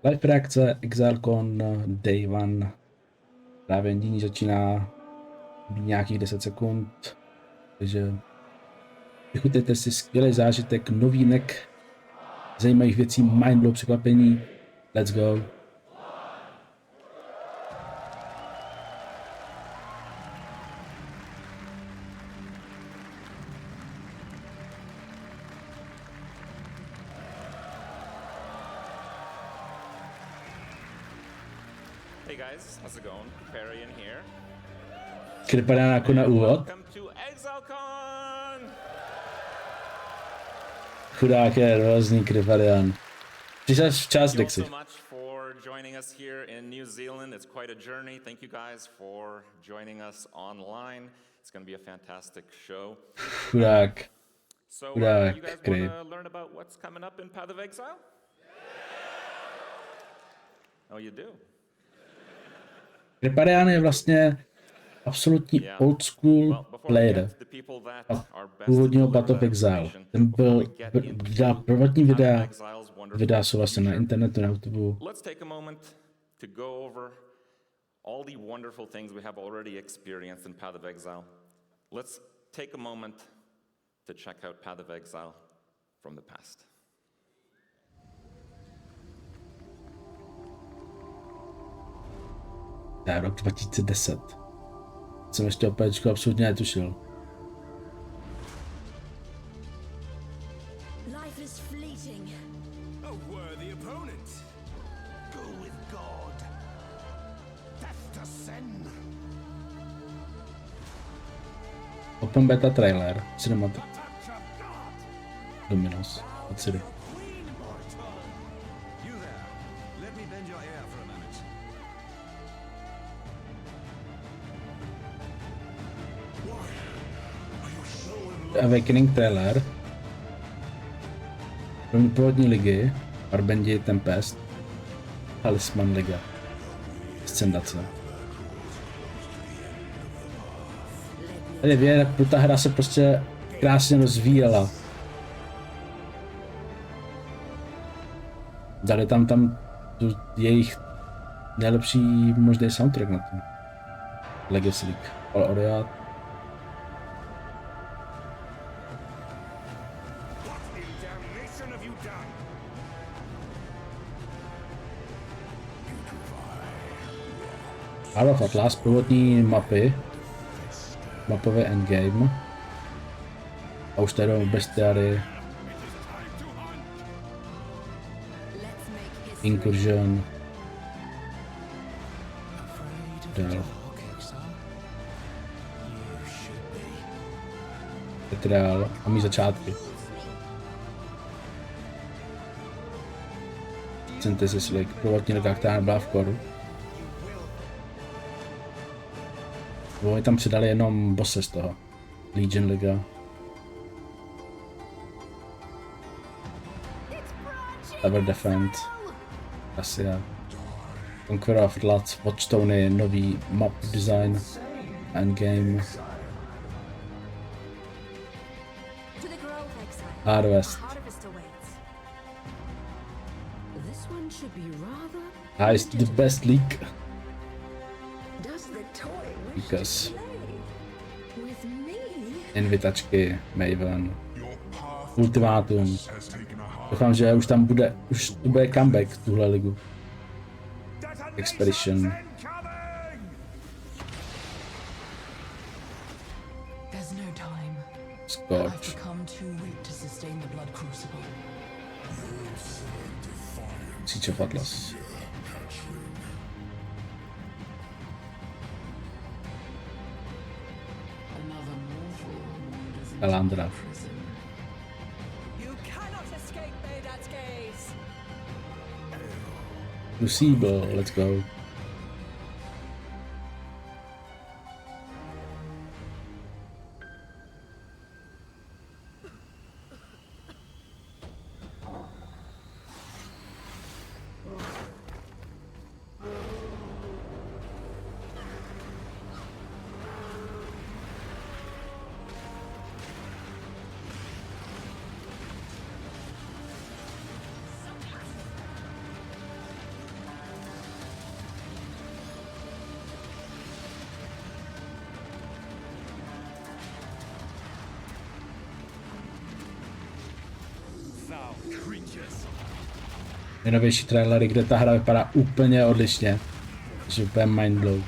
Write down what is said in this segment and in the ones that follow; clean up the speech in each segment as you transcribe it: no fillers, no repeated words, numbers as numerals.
Live reakce, Exilecon, Day One. Právě dění začíná být nějakých 10 sekund. Takže vychutejte si skvělý zážitek, novínek, zajímavých věcí, mindblow, překvapení. Let's go. Hey guys, how's it going? Perry in here. Vypadá jako na úvod. Welcome to Exilecon! Chudák je hrozný Kryparian. Přišel včas, Thank you all Dixie. so much for joining us here in New Zealand. It's quite a journey. Thank you guys for joining us online. It's going to be a fantastic show. Chudák. So, Chudák, you guys Kryp. want to learn about what's coming up in Path of Exile? Oh, you do? Kryparian je vlastně absolutní old school player. Původního Path of Exile. Ten dělal prvotní videa jsou vlastně na internetu, na YouTube. Let's take a moment to go over all the wonderful things we have already experienced in Path of Exile. Let's take a moment to check out Path of Exile from the past. To je rok 2010. Jsem ještě o péčku absolutně netušil. Life is fleeting. A worthy opponent. Go with God. Death to sin. Open beta trailer, cinematic. Dominos, od Siri. You there. Let me bend your ear for a moment. Awakening trailer. První ligy, Arbendi, Tempest, Talisman liga. Scendace. Tady vidět, jak ta hra se prostě krásně rozvíjela. Dali tam tu jejich nejlepší možný soundtrack na tom. Legacy League. All Oriat. What in damnation have you done? Out of Atlas, prvotní mapy. Mapový endgame. A už tady jdou bestiáry. Incursion. Dál. Tetriál a mý začátky. Synthesis League, prvotní liga, která nebyla v koru. Oni tam přidali jenom bosse z toho. Legion liga. Tower Defense. Asia. Conqueror of Floods, Watchtowny, nový map design. Endgame. To the grove, Exile. Harvest. Harvest awaits. This one should be rather. Heist the best league. Does the toy wish Because to play with me? invitačky, Maven. Ultimátum. Doufám, že už tam bude, už tu bude comeback tuhle ligu. Expedition. There's no time. Scorch. I've become too weak to sustain the blood crucible. Siege of Atlas. Another mortal wanders Kalandra. into prison. You cannot escape Medad's gaze. Crucible, let's go. Nejnovější trailery, kde ta hra vypadá úplně odlišně. Takže úplně mindblow.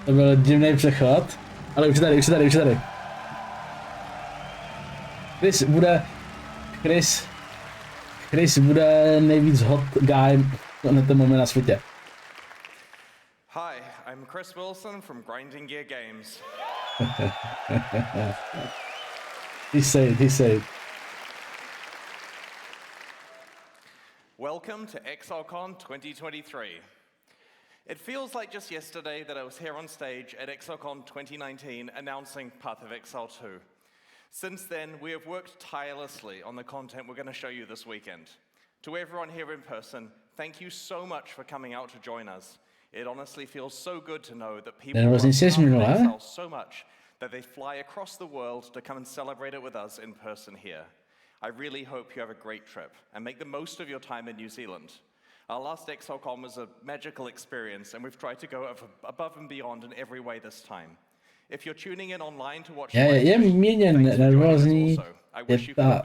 To byl divný přechod, ale už je tady. Chris bude nejvíc hot guy na ten moment na světě. Hi, I'm Chris Wilson from Grinding Gear Games. He said. Welcome to Exilecon 2023. It feels like just yesterday that I was here on stage at Exilecon 2019 announcing Path of Exile 2. Since then, we have worked tirelessly on the content we're going to show you this weekend. To everyone here in person, thank you so much for coming out to join us. It honestly feels so good to know that people love Exile so much that they fly across the world to come and celebrate it with us in person here. I really hope you have a great trip and make the most of your time in New Zealand. Our last Exilecon was a magical experience, and we've tried to go above and beyond in every way this time. If you're tuning in online to watch, je mírně nervózní, je ta,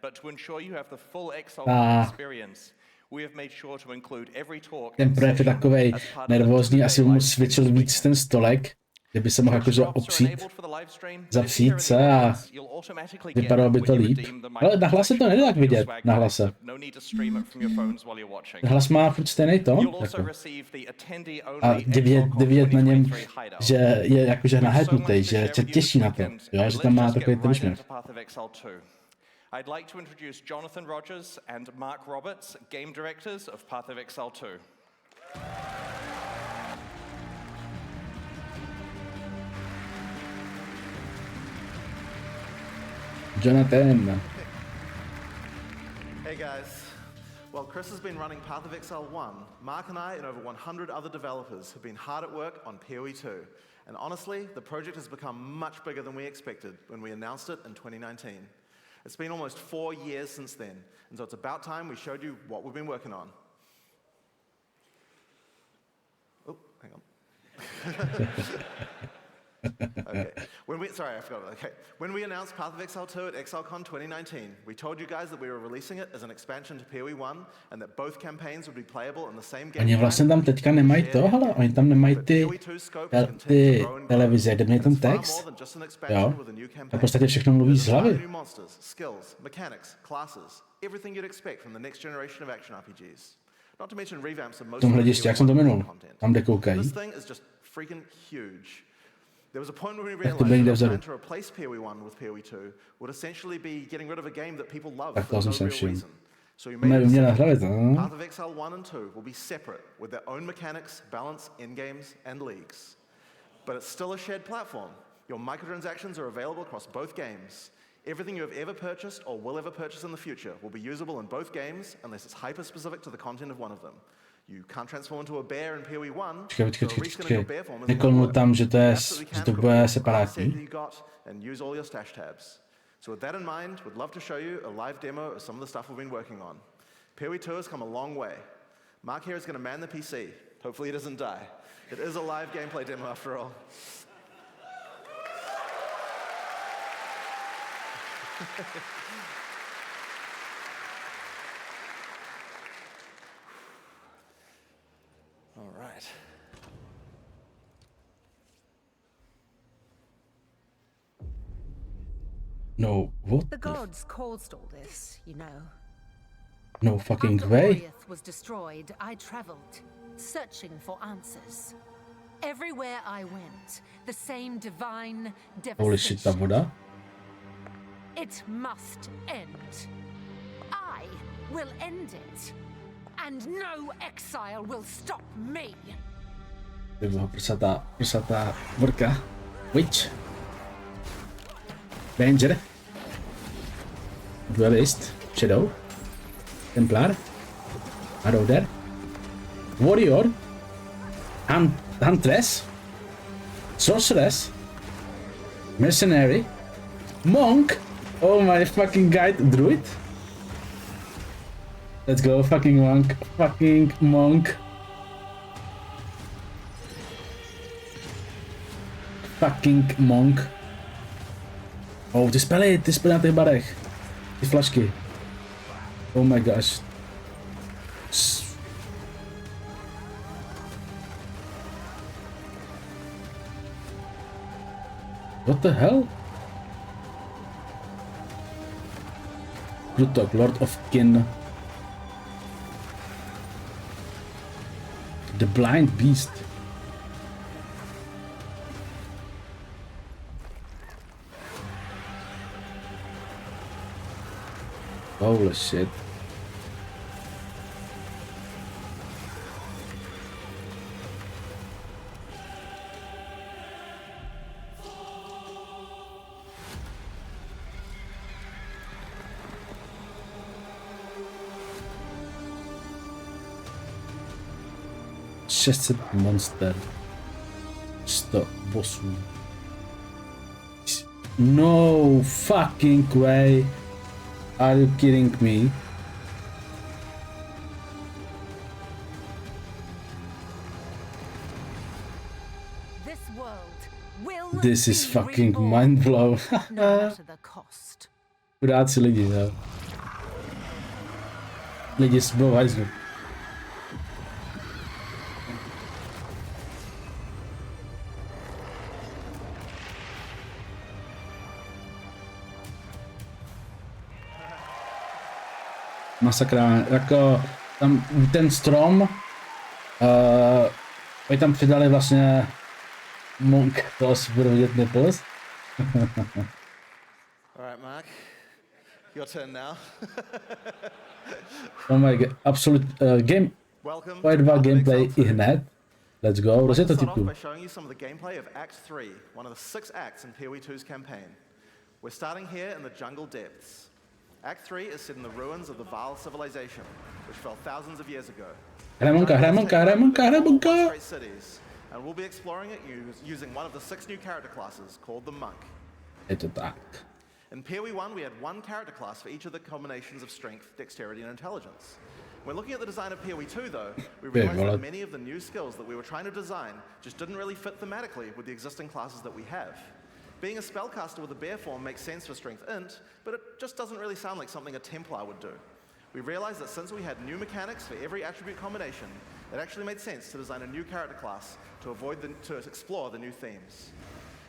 but to ensure you have the full Exile experience, we have made sure to include every talk. Ten projev je takovej nervózní, asi mu switchil víc ten stolek, kdyby se mohl jakože zapřít se a vypadalo by to líp. Ale na hlase to nejde tak vidět, na hlase. Hlas má furt stejný tón, jako. A vidět na něm, že je jakože nahetnutý, že se těší na to, jo? Že tam má takový ten úsměv. I'd like to introduce Jonathan Rogers and Mark Roberts, game directors of Path of Exile 2. Jonathan. Hey guys. While Chris has been running Path of Exile 1, Mark and I and over 100 other developers have been hard at work on PoE 2. And honestly, the project has become much bigger than we expected when we announced it in 2019. It's been almost 4 years since then, and so it's about time we showed you what we've been working on. Oh, hang on. Okay. When we announced Path of Exile 2 at Exilecon 2019, we told you guys that we were releasing it as an expansion to PoE 1 and that both campaigns would be playable in the same game. Oni vlastně tam teďka nemají to, hele, oni tam nemají ty televize, kde mají ten text. Jo, a v podstatě všechno mluví z hlavy. Skills, mechanics, classes, everything you'd expect from the next generation of action RPGs. Not to mention revamps of most of the jak jsem to minul, tam kde koukají. This thing is just freaking huge. There was a point when we realized that trying to replace PoE 1 with PoE 2 would essentially be getting rid of a game that people love for no real reason. So we made it Path of Exile 1 and 2 will be separate with their own mechanics, balance, endgames, and leagues. But it's still a shared platform. Your microtransactions are available across both games. Everything you have ever purchased or will ever purchase in the future will be usable in both games unless it's hyper-specific to the content of one of them. You can't transform into a bear in PoE 1. Počkej. Nekolnu tam, že to bude separátní. And use all your stash tabs. So with that in mind, we'd love to show you a live demo of some of the stuff we've been working on. PoE 2 has come a long way. Mark here is going to man the PC. Hopefully he doesn't die. It is a live gameplay demo after all. All right. No, what? The gods caused all this, you know. No fucking After way. Oriath was destroyed, I traveled, searching for answers. Everywhere I went, the same divine Holy shit, ta devastation. voda. It must end. I will end it. And no exile will stop me. Tyhle prsatá vrka. Witch. Danger. Duelist. Shadow. Templar. Marauder. Warrior. Huntress. Sorceress. Mercenary. Monk. Oh my fucking guide, druid? Let's go, fucking monk, fucking monk. Fucking monk. Oh, ty spely na těch barech. Ty flašky. Oh my gosh. What the hell? Plutok, Lord of Kin. The Blind Beast. Holy shit. ...600 monster. 100 bossů. No fucking way. Are you kidding me? This is fucking mind blow. Chudáci lidi, jo. Lidi s hajzlu. Masakra, jako tam ten strom, oni tam přidali vlastně monk, to asi budu vidět nipples. Alright, Mark, your turn now. Oh my god, absolute game, pojď dva gameplay i hned. Let's go, rozjet to typu. By showing you some of the gameplay of Act 3, one of the 6 acts in PoE 2's campaign. We're starting here in the jungle depths. Act 3 is set in the ruins of the Vaal civilization, which fell thousands of years ago. Great cities, and we'll be exploring it using one of the 6 new character classes called the Monk. Je to tak. In PoE 1, we had one character class for each of the combinations of strength, dexterity, and intelligence. When looking at the design of PoE 2, though, we realized that many of the new skills that we were trying to design just didn't really fit thematically with the existing classes that we have. Being a spellcaster with a bear form makes sense for Strength Int, but it just doesn't really sound like something a Templar would do. We realized that since we had new mechanics for every attribute combination, it actually made sense to design a new character class to explore the new themes.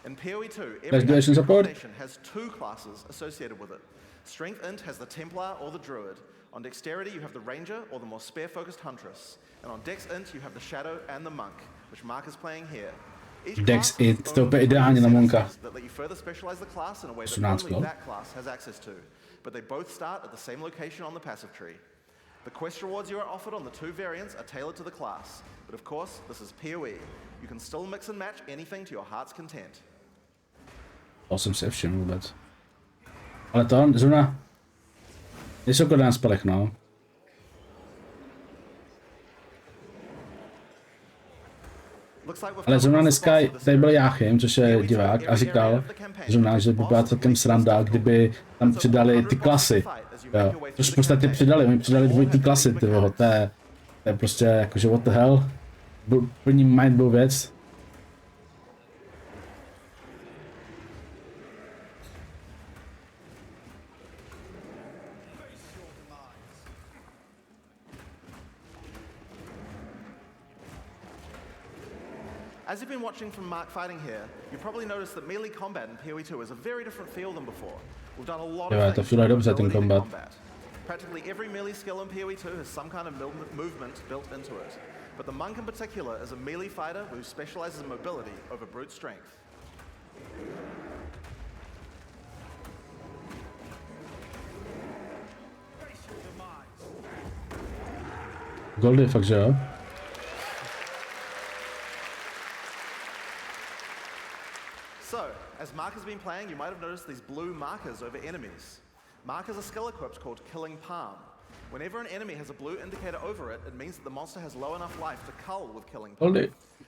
In PoE 2, every attribute combination has 2 classes associated with it. Strength Int has the Templar or the Druid. On Dexterity, you have the Ranger or the more spear-focused Huntress. And on Dex Int, you have the Shadow and the Monk, which Mark is playing here. Dex Int, to je ideálně na monka. 18, that class has access to, but they both start at the same location on the passive tree. The quest rewards you are offered on the 2 variants are tailored to the class, but of course, this is PoE. You can still mix and match anything to your heart's content. To jsem si všiml vůbec. Ale to zrovna nejsou kodé na spelech, no. Ale zrovna dneska tady byl Jáchym, což je divák, a říkal zrovna, že by byla celkem sranda, kdyby tam přidali ty klasy. Jo. Což v podstatě přidali, oni přidali dvojitý klasy, tyho, to je prostě jakože what the hell. Byl plný mindblow věc. As you've been watching from Mark fighting here, you've probably noticed that melee combat in PoE 2 is a very different feel than before. We've done a lot of things to improve combat. Practically every melee skill in PoE 2 has some kind of movement built into it. But the Monk in particular is a melee fighter who specializes in mobility over brute strength. Goldy, fakt, že jo? So, as Mark has been playing, you might have noticed these blue markers over enemies. Mark has a skill equipped called Killing Palm. Whenever an enemy has a blue indicator over it, it means that the monster has low enough life to cull with killing.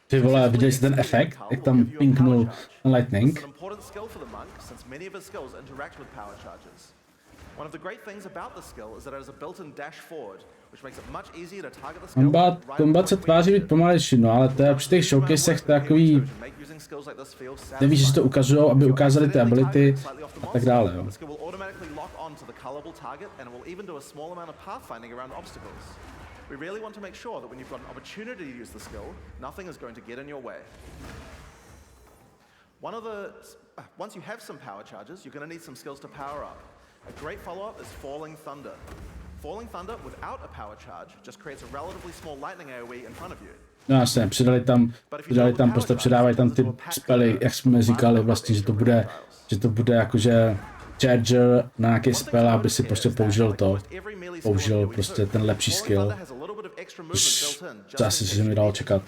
Ty vole, viděli jsi ten efekt, jak tam pinknul lightning? It's an important skill for the monk since many of his skills interact with power charges. One of the great things about the skill is that it has a built-in dash forward, which makes it much easier to target the skill. Kombat se tváří být pomalejší, no ale to je při těch showcasech takový... Nevíš, že si to ukazujou, aby ukázali ty ability a tak dále, jo. We really want to make sure that when you've got an opportunity to use the skill, nothing is going to get in your way. Once you have some power charges, you're going to need some skills to power up. A great follow-up is Falling Thunder. Falling Thunder without a power charge just creates a relatively small lightning AoE in front of you. No jasně, přidali tam prostě přidávají tam ty spely, jak jsme říkali vlastně, že to bude jakože charger na nějaký spell, aby si prostě použil prostě ten lepší skill. To asi si mi dalo čekat.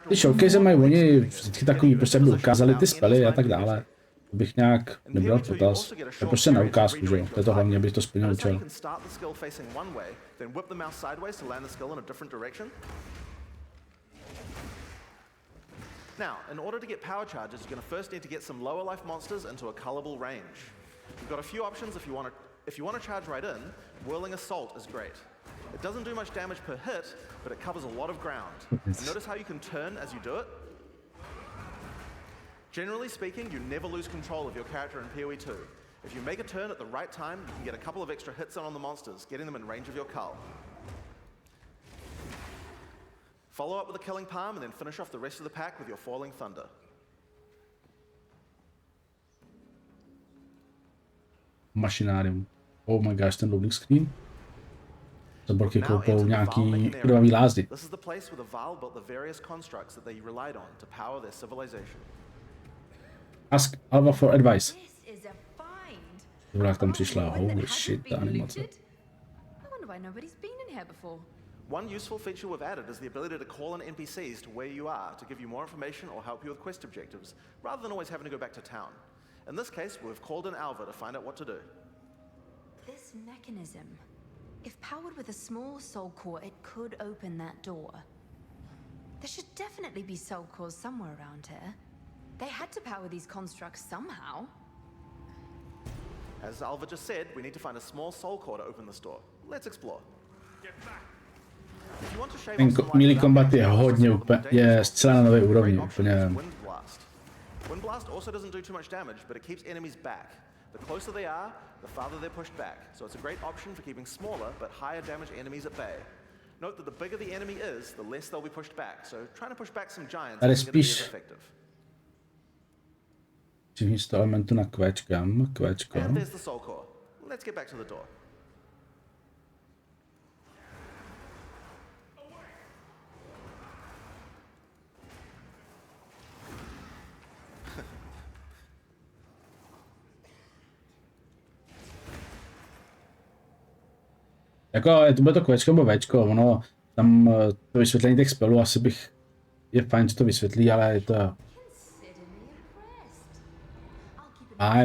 Ty showcase mají oni vždycky takový, prostě aby ukázali ty spely a tak dále. Bych nějak nebral potaz. To je prostě na ukázku, že jo? To je to hlavně, abych to splnil účel. Now, in order to get power charges, you're going to first need to get some lower life monsters into a cullable range. You've got a few options if you want to charge right in. Whirling Assault is great. It doesn't do much damage per hit, but it covers a lot of ground. And notice how you can turn as you do it? Generally speaking, you never lose control of your character in PoE 2. If you make a turn at the right time, you can get a couple of extra hits on the monsters, getting them in range of your cull. Follow up with a Killing Palm and then finish off the rest of the pack with your Falling Thunder. Mašinárium. Oh my gosh, ten loading screen. Zaborky koupou nějaký krvavý lázdy. This is the place where the Val built the various constructs that they relied on to power their civilization. Ask Alva for advice. Dobrá, tam přišla. Holy shit, ta animace. One useful feature we've added is the ability to call in NPCs to where you are to give you more information or help you with quest objectives, rather than always having to go back to town. In this case, we've called in Alva to find out what to do. This mechanism, if powered with a small soul core, it could open that door. There should definitely be soul cores somewhere around here. They had to power these constructs somehow. As Alva just said, we need to find a small soul core to open this door. Let's explore. Ten melee combat je hodně je zcela na nové úrovni, úplně. Wind Blast also doesn't do too much damage, but it keeps enemies back. The closer they are, the farther they're pushed back. So it's a great option for keeping smaller but higher damage enemies at bay. Note that the bigger the enemy is, the less they'll be pushed back. So trying to push back some giants is going to be as effective. Místo elementu na kvéčko. And there's the soul core. Let's get back to the door. Jako, to bude to kvéčko nebo véčko, ono, tam to vysvětlení těch spelů asi bych, je fajn, že to vysvětlí, ale je to...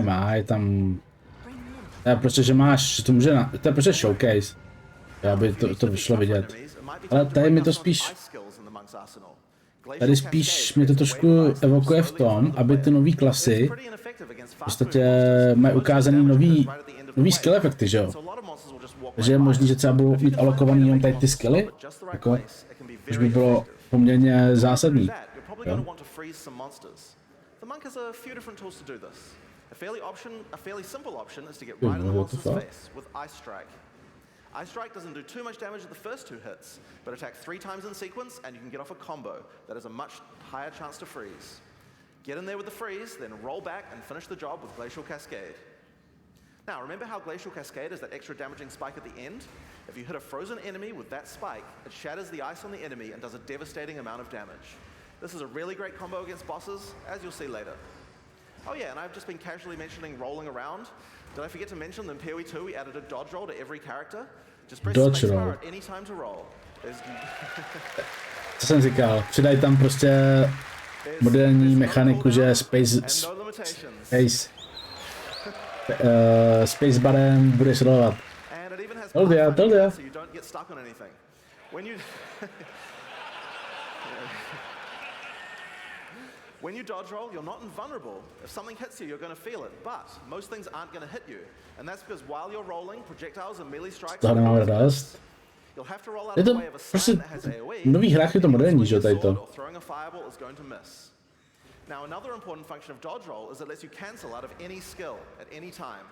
Má, je tam... To je prostě, že máš, to může, to je prostě showcase, aby to vyšlo vidět. Ale tady mi to spíš... Tady spíš mě to trošku evokuje v tom, aby ty nový klasy v podstatě mají ukázaný nový skill efekty, že jo? Takže je možný, že třeba budou mít alokovaný jenom tady ty skilly, jako, což by bylo poměrně zásadní. Jo? A fairly simple option is to get right in the monster's face with Ice Strike. Ice Strike doesn't do too much damage at the first two hits, but attack 3 times in sequence and you can get off a combo that has a much higher chance to freeze. Get in there with the freeze, then roll back and finish the job with Glacial Cascade. Now, remember how Glacial Cascade is that extra damaging spike at the end? If you hit a frozen enemy with that spike, it shatters the ice on the enemy and does a devastating amount of damage. This is a really great combo against bosses, as you'll see later. Oh yeah, and I've just been casually mentioning rolling around. Did I forget to mention that in PoE 2 we added a dodge roll to every character? Just press spacebar at any time to roll. Co jsem říkal, přidaj tam prostě moderní mechaniku, že space. spacebarem bude sledovat. And it even has Told ya, pathfinding told ya. so you don't get stuck on anything. When you dodge roll, you're not invulnerable. If something hits you, you're going to feel it. But most things aren't going to hit you. And that's because while you're rolling, projectiles and melee strikes To nemám radost. you'll have to roll out Je of the to way of a prostě sign that has AoE. v nových hrách je to moderní, že tady to. Or throwing a fireball is going to miss. Now, another important function of dodge roll is it lets you cancel out of any skill at any time.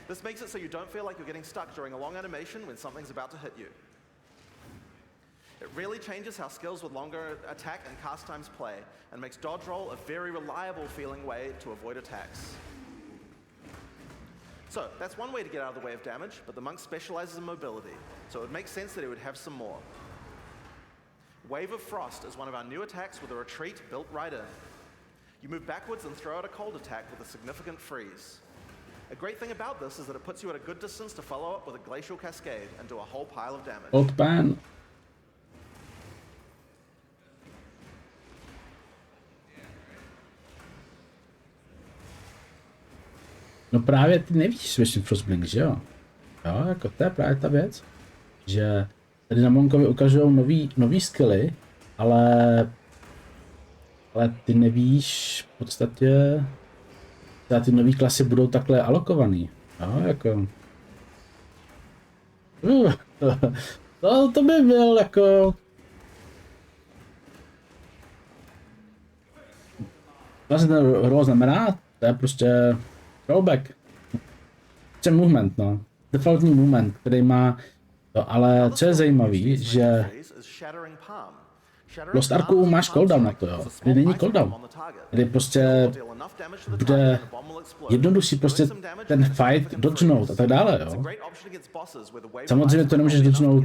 This makes it so you don't feel like you're getting stuck during a long animation when something's about to hit you. It really changes how skills with longer attack and cast times play, and makes dodge roll a very reliable feeling way to avoid attacks. So, that's one way to get out of the way of damage, but the monk specializes in mobility, so it would make sense that he would have some more. Wave of Frost is one of our new attacks with a retreat built right in. You move backwards and throw out a cold attack with a significant freeze. A great thing about this is that it puts you at a good distance to follow up with a glacial cascade and do a whole pile of damage. Old pan. No právě ty nevíš Swish Frostblink, že jo? Jo, jako to je právě ta věc, že tady na Monkovi ukažujou nový skilly, ale ty nevíš v podstatě, že ty nový klasy budou takhle alokovaný. Jo, jako... To by byl jako... Vlastně ten role znamená, to je prostě throwback. Prostě movement, no. Defaultní movement, který má... No, ale co je zajímavý, že... Lost Arku máš cooldown na to, jo. Kdy není cooldown. Kdy prostě bude jednodušší prostě ten fight dodgenout a tak dále, jo. Samozřejmě to nemůžeš dodgenout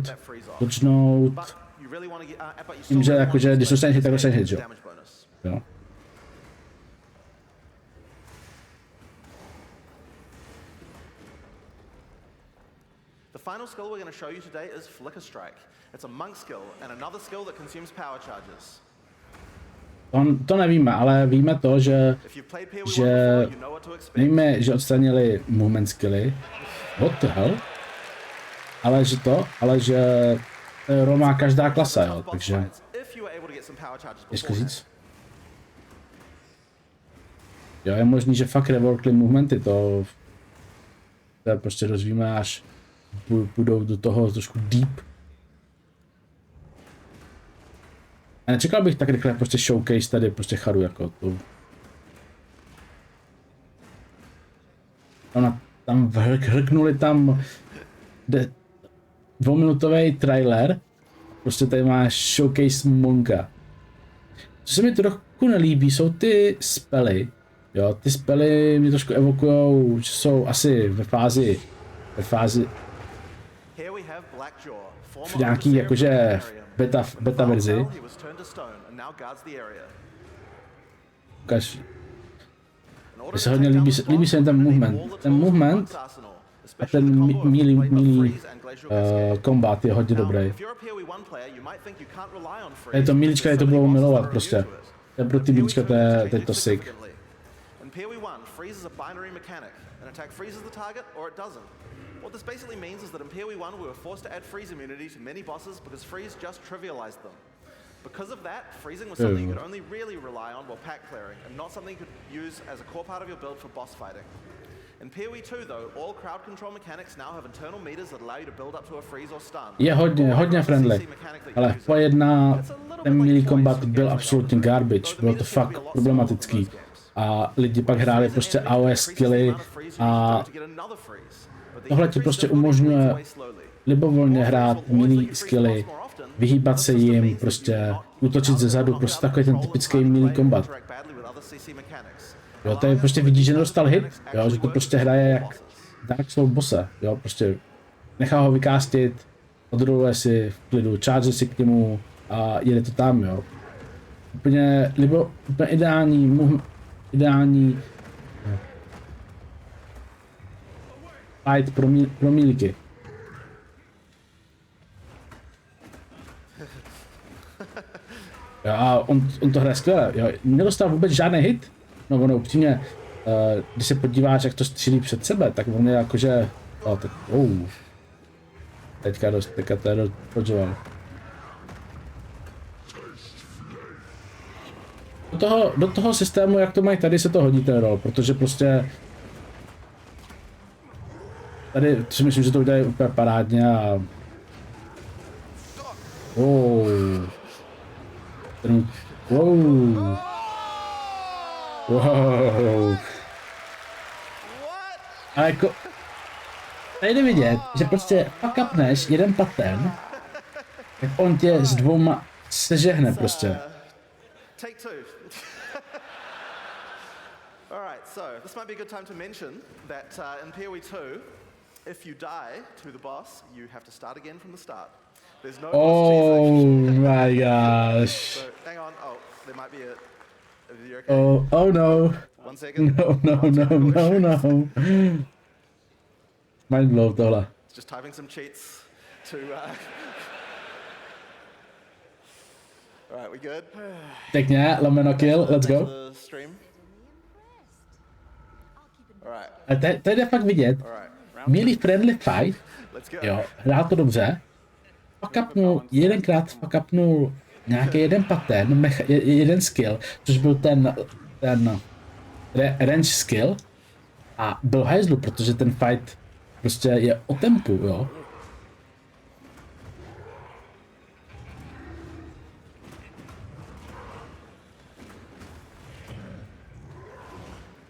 tím, že jakože když dostaneš hit, tak dostaneš hit, jo. The final skill we're going to show you today is Flicker Strike. It's a monk skill and another skill that consumes power charges. To nevíme, ale víme to, že nevíme, že odstranili movement skilly. What the hell? Ale že role má každá klasa, jo, takže těžko říct. Jo, je možný, že fakt reworkli movementy, to prostě rozvíme, až půjdou do toho trošku deep. A nečekal bych tak rychle prostě showcase tady prostě charu jako to. Tam hrknuli tam dvouminutový trailer. Prostě tady máš showcase monka. Co se mi trochu nelíbí, jsou ty spely. Jo, ty spely mě trošku evokujou, že jsou asi ve fázi v nějaký jakože beta verzi. Ukaž. Mně se hodně líbí se ten movement. Ten movement a ten melee combat je hodně dobrý. Je to mílička, je to budou milovat prostě. To je pro ty mílička, to je to sick. What this basically means is that in PoE 1 we were forced to add freeze immunity to many bosses because freeze just trivialized them. Because of that, freezing was something you could only really rely on while pack clearing, and not something you could use as a core part of your build for boss fighting. In PoE 2 though, all crowd control mechanics now have internal meters that allow you to build up to a freeze or stun. Je hodně friendly, ale v Po1 ten melee combat byl absolutně garbage, bylo to fakt problematický. A lidi pak hráli prostě AOE skilly a tohle ti prostě umožňuje libovolně hrát melee skilly, vyhýbat se jim, prostě útočit ze zadu, prostě takový ten typický melee combat. Jo, tady prostě vidíš, že nedostal hit, jo, že to prostě hraje jak Dark Souls bosse, jo, prostě nechá ho vykástit, odroluje si v klidu, charge si k němu a jede to tam, jo. Úplně ideální fight pro mílíky. Jo, a on to hraje skvěle, jo. Nedostal vůbec žádný hit. No ono upřímně, když se podíváš, jak to střílí před sebe, tak on je jakože, teďka to je podžoval. Do toho systému, jak to mají tady, se to hodí ten roll, protože prostě tady si myslím, že to udělají úplně parádně a wow. A jako tady jde vidět, že prostě fuck upneš jeden pattern, tak on tě s dvouma sežehne prostě. Take two. Alright, so this might be a good time to mention that in PoE 2, if you die to the boss, you have to start again from the start. There's no Oh boss my gosh. So hang on, there might be a... Are you okay? Oh no. 1 second. No. Mind blow tohle. Just typing some cheats to... Alright, we good? Pěkně, lomeno kill, let's go. A tady jde fakt vidět, milý friendly fight, jo, hrál to dobře, jedenkrát fuckupnul nějaký jeden pattern, jeden skill, což byl ten range skill a byl hajzlu, protože ten fight prostě je o tempu, jo.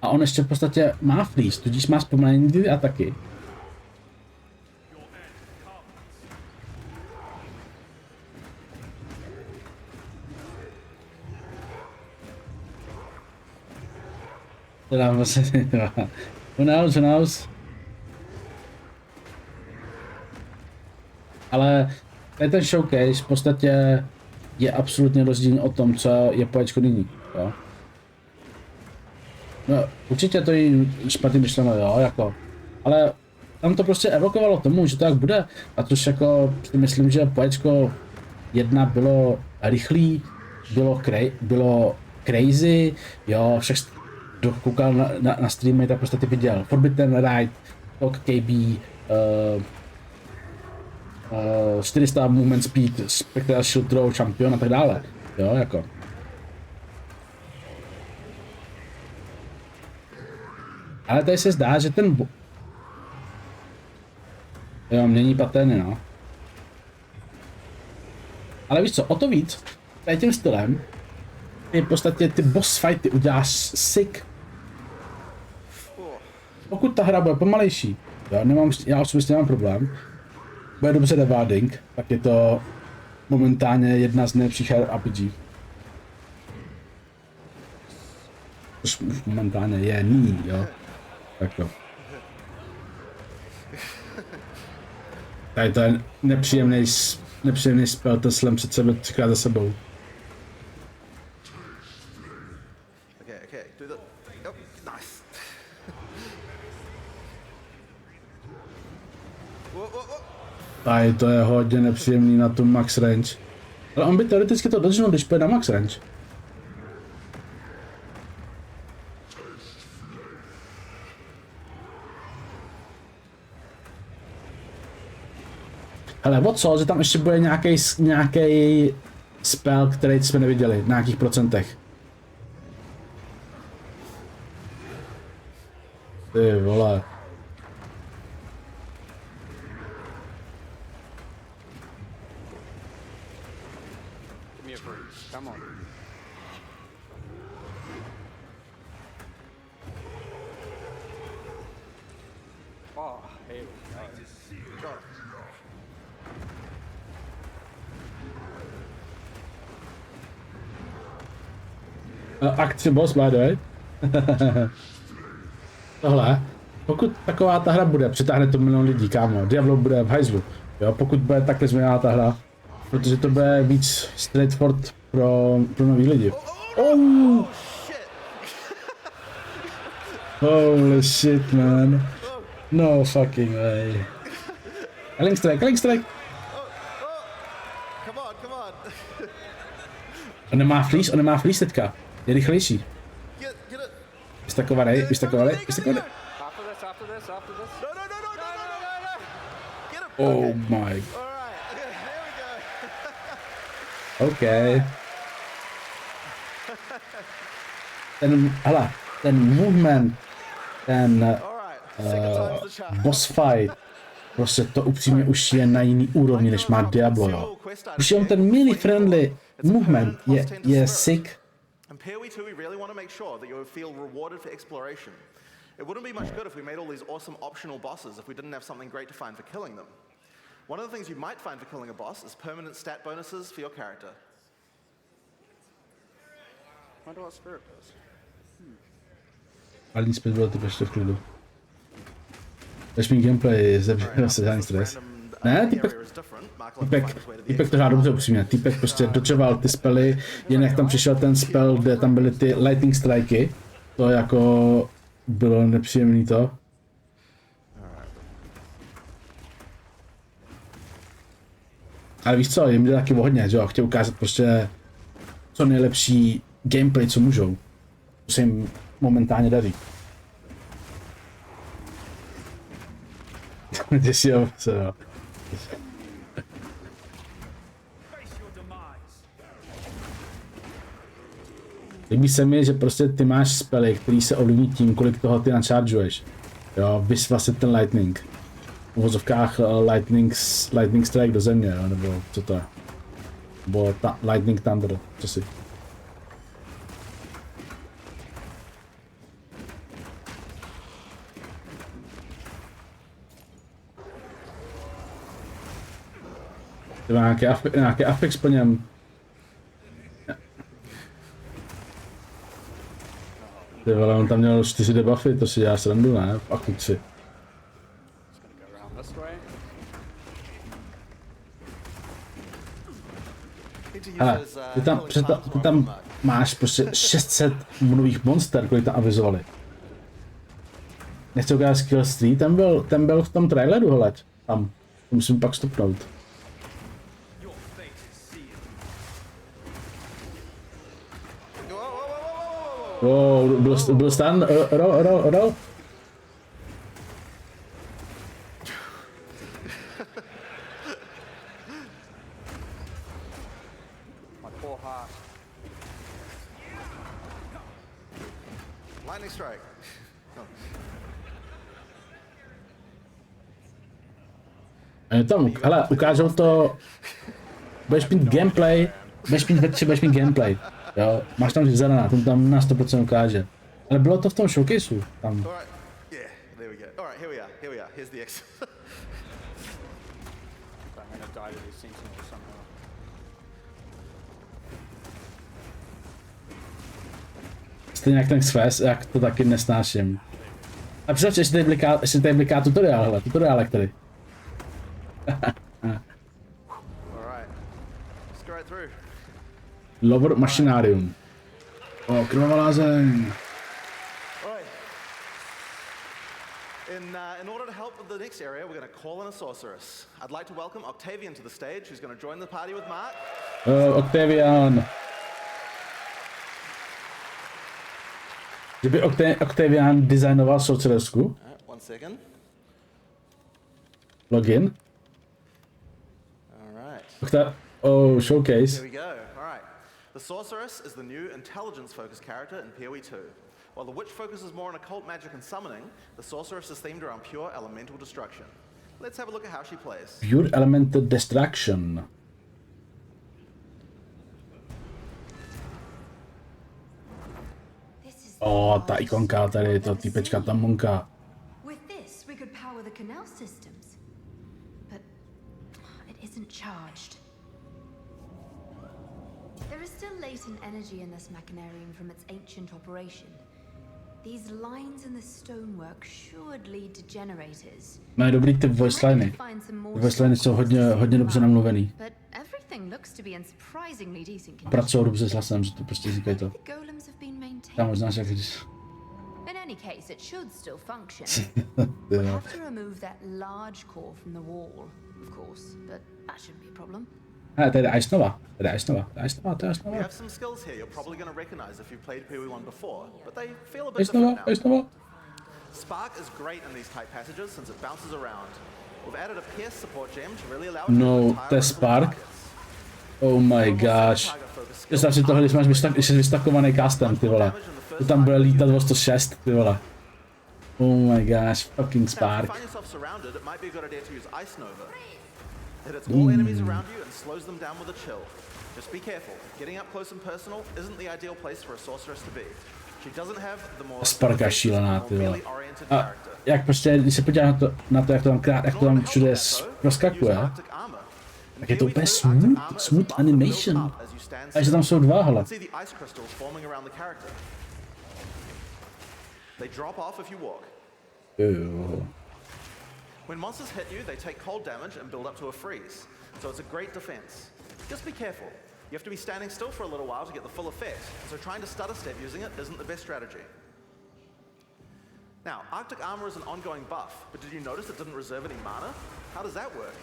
A on ještě v podstatě má freeze, tudíž má zpomalení ty ataky. To dám vlastně, who knows. Ale tady ten showcase v podstatě je absolutně rozdílný o tom, co je poečko nyní, jo. No, určitě to je špatně myšleno, jo, jako, ale tam to prostě evokovalo tomu, že to tak bude, a což jako si myslím, že poečko 1 bylo rychlý, bylo crazy, jo, však kdo koukal na streamy, tak prostě ty viděl Forbidden Ride, Talk KB, 400 movement speed, Spectral Shield Throw, Champion a tak dále, jo, jako. Ale tady se zdá, že ten jo, mění paterny, no. Ale víš co, o to víc, tady tím stylem, ty v podstatě ty boss fighty uděláš sick. Pokud ta hra bude pomalejší, jo, já osobně nemám problém, bude dobře devading, tak je to momentálně jedna z nejlepších her RPG. Což už momentálně je nyní, jo. Tak to. Tady to je nepříjemný spell, ten slam před sebe 3krát za sebou. Okay, do the... Oh, nice. Tady to je hodně nepříjemný na tu max range. Ale on by teoreticky to dodržel, když půjde na max range. Hele, o co, že tam ještě bude nějaký spell, který jsme neviděli, na nějakých procentech. Ty vole. Akci boss, by the way. Tohle, pokud taková ta hra bude, přitáhne to milion lidí, kámo, Diablo bude v hajzlu, jo, pokud bude takhle změněná ta hra, protože to bude víc straightforward pro nový lidi. Oh! Holy shit, man. No fucking way. Link strike. Come on. On nemá fleece teďka. Je rychlejší. Vystakovaný. Oh my. OK. Ten movement, ten boss fight, prostě to upřímně už je na jiný úrovni, než má Diablo, jo. Už jenom ten melee friendly movement je sick. And here we really want to make sure that you feel rewarded for exploration. It wouldn't be much good if we made all these awesome optional bosses if we didn't have something great to find for killing them. One of the things you might find for killing a boss is permanent stat bonuses for your character. I wonder what spirit does. Ale nic bylo to ještě v klidu. Když mi gameplay zabývá se žádný stres. Ne, týpek to hrál dobře upřímně. Týpek prostě dodržoval ty spely, jen jak tam přišel ten spell, kde tam byly ty lightning striky. To jako bylo nepříjemný to. Ale víš co, jim jde taky o hodně, že jo, chtěl ukázat prostě co nejlepší gameplay, co můžou. To se jim momentálně daří. Děsí se, jo. Líbí se mi, že prostě ty máš spely, který se ovlivní tím, kolik toho ty načaržuješ. Jo, vys vlastně ten lightning. V uvozovkách lightning strike do země, jo, nebo co to je. Nebo lightning thunder, co si. Nějaký afex po něm. Ty vole, on tam měl 4 debuffy, to si dělá srandu, ne? Pokud si. Ale ty tam máš prostě 600 nových monster, kolik tam avizovali. Nechci ukázat skillství, ten byl v tom traileru, hleď. Tam, to musím pak stopnout. Wow, byl stan, roll. Lightning strike. Tam, hele, ukážou to, budeš mít gameplay, budeš mít gameplay, jo, máš tam zadaná, tam na 100% ukáže, ale bylo to v tom showcaseu, tam. Stejně jak ten Xfest, jak to taky nesnáším. A představ, ještě tady bliká tutoriál, hele, tutoriálek tady. Lover Machinarium. O, krvavá lázeň. In order to help with the next area, we're going to call in a sorceress. I'd like to welcome Octavian to the stage, who's going to join the party with Mark. Octavian. Kdyby Octavian designoval sorceresku? One second. Login. Oh, showcase. Here we go. All right. The sorceress is the new intelligence-focused character in PoE 2. While the witch focuses more on occult magic and summoning, the sorceress is themed around pure elemental destruction. Let's have a look at how she plays. Pure elemental destruction. Oh, ta ikonka tady, to týpečka, ta monka. With this, we could power the canal systems. But it isn't charged. There is still latent energy in this machinarium from its ancient operation. These lines in the stonework should lead to generators. Mají dobrý ty voice liney. Voice liney jsou hodně dobře namluvený. Pracují dobře s hlasem, že to prostě říkají to. Tam možná jak když... In any case, it should still function. We'll have to remove that large core from the wall, of course, but that shouldn't be a problem. Ne, to je Ice Nova. To je Ice Nova. We have some skills here you're probably going to recognize if you've played PoE1 before, but they feel a bit Ice different Nova, now. Ice Nova. Spark is great in these tight passages since it bounces around. We've added a Pierce support gem to really allow it to No, retire to je onto the Spark. targets. Oh my gosh. Představ si tohle, když máš vystakovaný castem, ty vole. To tam bude lítat o 106, ty vole. Oh my gosh, fucking Now, if you Spark. find yourself surrounded, it might be a good idea to use Ice Nova. It hits all enemies around you and slows them down with a chill. Just be careful. Getting up close and personal isn't the ideal place for a sorceress to be. She doesn't have the more Sparka je šílená, ty vole. really oriented A character. jak prostě, když se podíváš na to, jak to tam všude proskakuje, tak je to úplně smooth animation. Takže tam jsou dva, hele. See the ice crystals forming around the character. They drop off if you walk. Jo. When monsters hit you, they take cold damage and build up to a freeze. So it's a great defense. Just be careful. You have to be standing still for a little while to get the full effect, so trying to stutter step using it isn't the best strategy. Now, Arctic Armor is an ongoing buff, but did you notice it didn't reserve any mana? How does that work?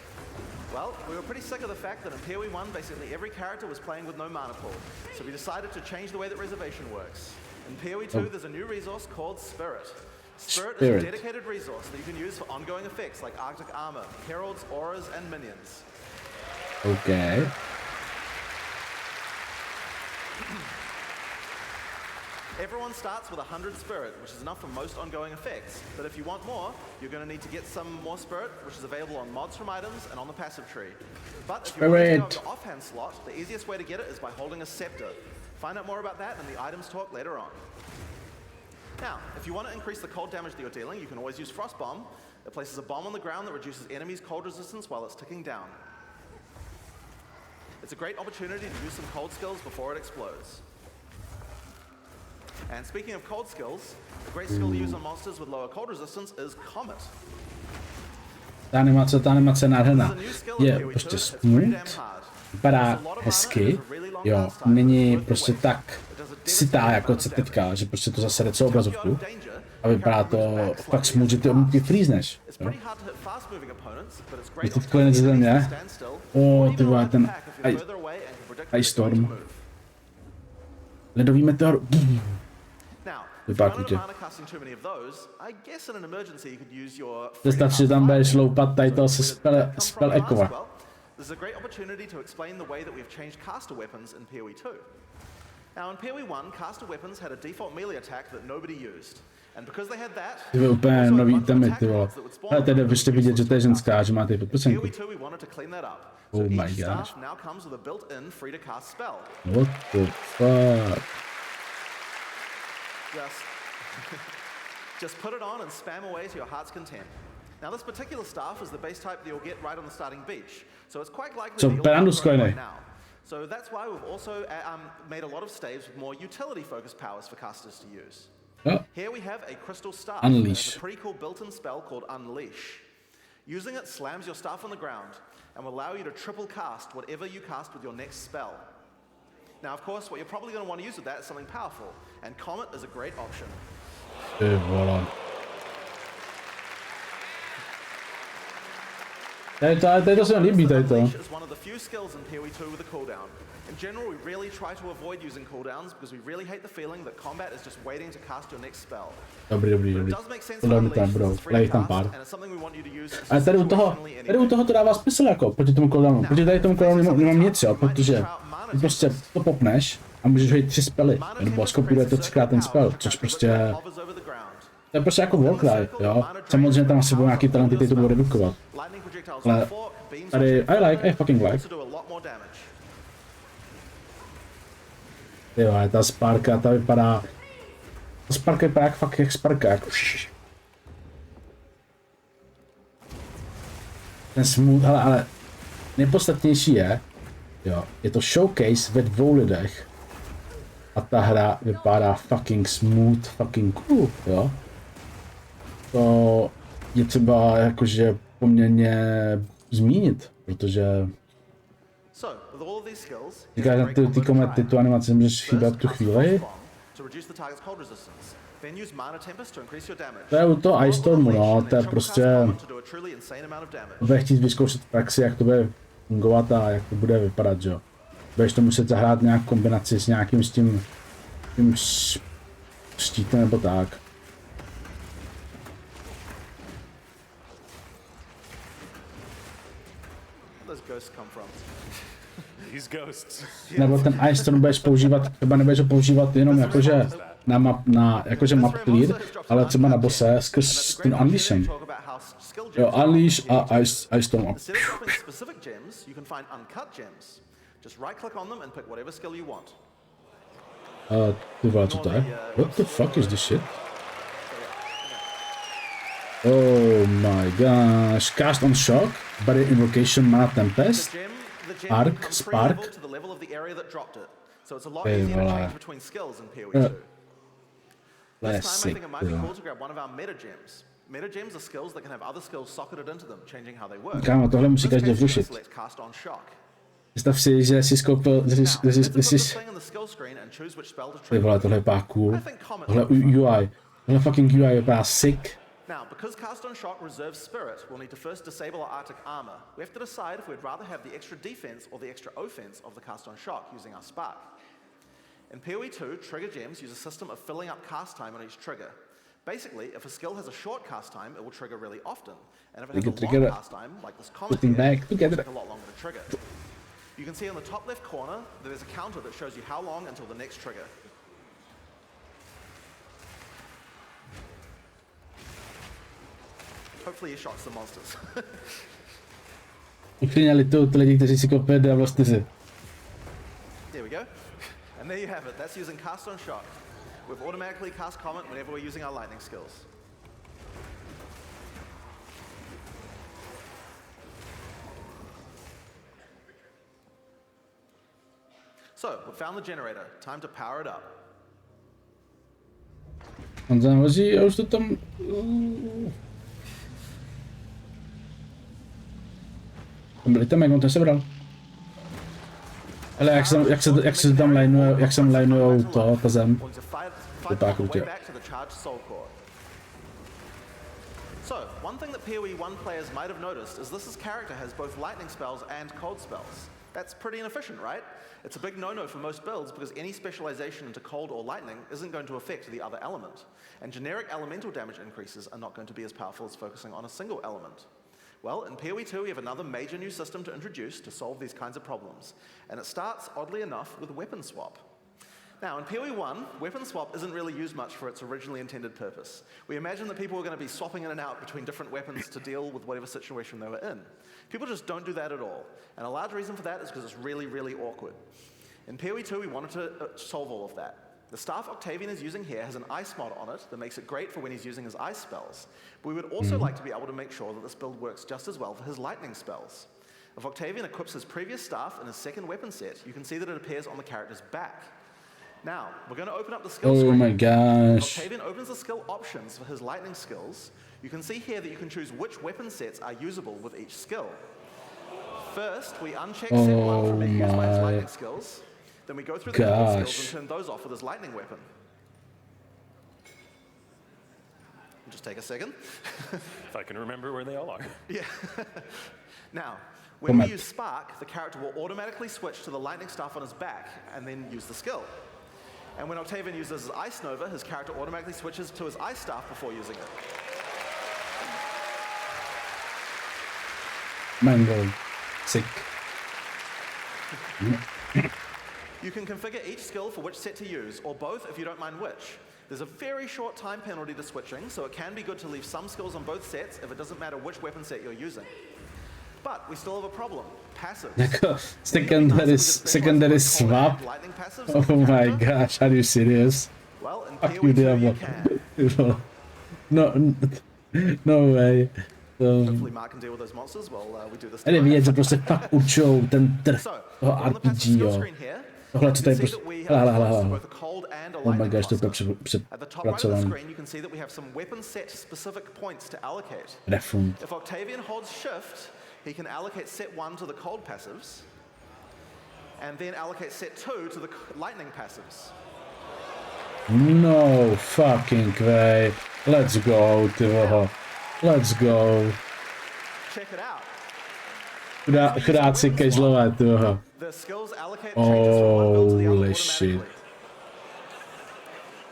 Well, we were pretty sick of the fact that in PoE 1, basically every character was playing with no mana pool, so we decided to change the way that reservation works. In PoE 2, there's a new resource called Spirit. Spirit is a dedicated resource that you can use for ongoing effects like Arctic Armor, Heralds, Auras, and Minions. Okay. Everyone starts with 100 Spirit, which is enough for most ongoing effects. But if you want more, you're going to need to get some more Spirit, which is available on mods from items and on the passive tree. But if you want to go the offhand slot, the easiest way to get it is by holding a scepter. Find out more about that in the items talk later on. Now, if you want to increase the cold damage that you're dealing, you can always use Frost Bomb. It places a bomb on the ground that reduces enemies' cold resistance while it's ticking down. It's a great opportunity to use some cold skills before it explodes. And speaking of cold skills, a great skill to use on monsters with lower cold resistance is Comet. Ta animace nádherná. Je prostě smooth, vypadá hezky, jo, není prostě tak sitá jako co teďka, že prostě to zase jde celou obrazovku a vypadá to fakt smooth, že ty freezneš, jo. Je to konec země, ty vole, ten Ice Storm, ledový meteor, vypadá krutě. Představ si, že tam budeš loupat tady toho se spell ekova. This is a great opportunity to explain the way that we've changed caster weapons in PoE 2. Now in PoE 1, caster weapons had a default melee attack that nobody used. And because they had that, to je úplně nový itemy, ty vole. Ale tady ještě vidět, že to je ženská, že má tady podprsenku. Oh my gosh. What the fuck? Just put it on and spam away to your heart's content. Now this particular staff is the base type that you'll get right on the starting beach, so it's quite likely that you'll grow by now. So that's why we've also made a lot of staves with more utility-focused powers for casters to use. Oh. Here we have a crystal staff. Unleash. It's a pretty cool built-in spell called Unleash. Using it slams your staff on the ground and will allow you to triple cast whatever you cast with your next spell. Now, of course, what you're probably going to want to use with that is something powerful, and Comet is a great option. Tady to se mi líbí, tady to. Is one of the few skills in PoE 2 with a cooldown. In general, we really try to avoid using cooldowns because we really hate the feeling that combat is just waiting to cast your next spell. Dobrý. Podle mě tam budou, ale tam pár. Ale tady u toho to dává smysl jako, proti tomu cooldownu. Proti tady tomu cooldownu nemám nic, jo, protože prostě to popneš a můžeš hodit 3 spely, nebo skopíruje to 3krát ten spell, což prostě... To je prostě jako Warcry, jo. Samozřejmě tam asi budou nějaký talenty, který to budou redukovat. Ale tady, I fucking like. Jo, ta Sparka, ta vypadá... Ta Sparka vypadá jak Sparka, jako... Ten smooth, ale nejpodstatnější je, jo, je to showcase ve 2 lidech. A ta hra vypadá fucking smooth, fucking cool, jo. To je třeba jakože poměrně zmínit, protože... Říkáš, že ty komety, tu animaci můžeš chýbat tu chvíli. To je u toho Ice Stormu, no, to je prostě... Bude chtít vyzkoušet v praxi, jak to bude fungovat a jak to bude vypadat, jo. Budeš to muset zahrát nějak kombinaci s nějakým s tím štítem nebo tak. Nebo ten Ice Storm budeš používat, třeba nebudeš ho používat jenom jakože jakože map clear, ale třeba na bosse skrz ten Unleashem. Jo, Unleash a Ice Storm. Ty vole, co to je? What the fuck is this shit? Oh my gosh. Cast on Shock, Barrier Invocation, Mana Tempest, Arc, Spark. Ty vole. Classic, Metagems are skills that can have other skills socketed into them, changing how they work. Kámo, tohle musí každý zrušit. Představ si, že jsi skoupil, ty vole, tohle vypadá cool. Tohle UI, tohle fucking UI vypadá sick. Now, because Cast on Shock reserves spirit, we'll need to first disable our Arctic armor. We have to decide if we'd rather have the extra defense or the extra offense of the Cast on Shock using our spark. In PoE 2, trigger gems use a system of filling up cast time on each trigger. Basically, if a skill has a short cast time, it will trigger really often. And if it has a long cast time, like this comet here, it will take a lot longer to trigger. You can see on the top left corner that there's a counter that shows you how long until the next trigger. Hopefully you shot some monsters. Uchránili to lidi, kteří si koupili Diablo 4. There we go. And there you have it. That's using Cast on Shock. We've automatically cast Comet whenever we're using our lightning skills. So, we found the generator. Time to power it up. On tam vozí a už to tam... Tam byli tam, jak on to sebral. Ale jak se tam lineujou ta zem. Vypadá krutě. So, one thing that PoE 1 players might have noticed is this character has both lightning spells and cold spells. That's pretty inefficient, right? It's a big no-no for most builds because any specialization into cold or lightning isn't going to affect the other element. And generic elemental damage increases are not going to be as powerful as focusing on a single element. Well, in PoE 2 we have another major new system to introduce to solve these kinds of problems. And it starts, oddly enough, with weapon swap. Now, in PoE 1, weapon swap isn't really used much for its originally intended purpose. We imagine that people were going to be swapping in and out between different weapons to deal with whatever situation they were in. People just don't do that at all. And a large reason for that is because it's really, really awkward. In PoE 2, we wanted to solve all of that. The staff Octavian is using here has an ice mod on it that makes it great for when he's using his ice spells. But we would also like to be able to make sure that this build works just as well for his lightning spells. If Octavian equips his previous staff in his second weapon set, you can see that it appears on the character's back. Now, we're going to open up the skill screen. Oh my gosh. Octavian opens the skill options for his lightning skills. You can see here that you can choose which weapon sets are usable with each skill. First, we uncheck set 1 from being used by his lightning skills. Then we go through the cold skills and turn those off with his lightning weapon. Just take a second. If I can remember where they all are. Yeah. Now, when we use Spark, the character will automatically switch to the lightning staff on his back and then use the skill. And when Octavian uses his Ice Nova, his character automatically switches to his Ice Staff before using it. Mango. Sick. You can configure each skill for which set to use, or both if you don't mind which. There's a very short time penalty to switching, so it can be good to leave some skills on both sets if it doesn't matter which weapon set you're using. But we still have a problem. Passives. Jako secondary swap? Oh my gosh, are you serious? Well, in Fuck you, Diablo. No way. Hopefully Mark can deal with those monsters while we do this. Ale vidět, že prostě fakt určujou ten trh toho RPG, jo. Tohle, co tady prostě... Hele. Oh my gosh, to je přepracovaný. Refund. If Octavian holds shift, he can allocate set 1 to the cold passives, and then allocate set 2 to the lightning passives. No fucking way. Let's go, ty voho. Let's go. Check it out. Chudáci casualové, tyho. Holy shit.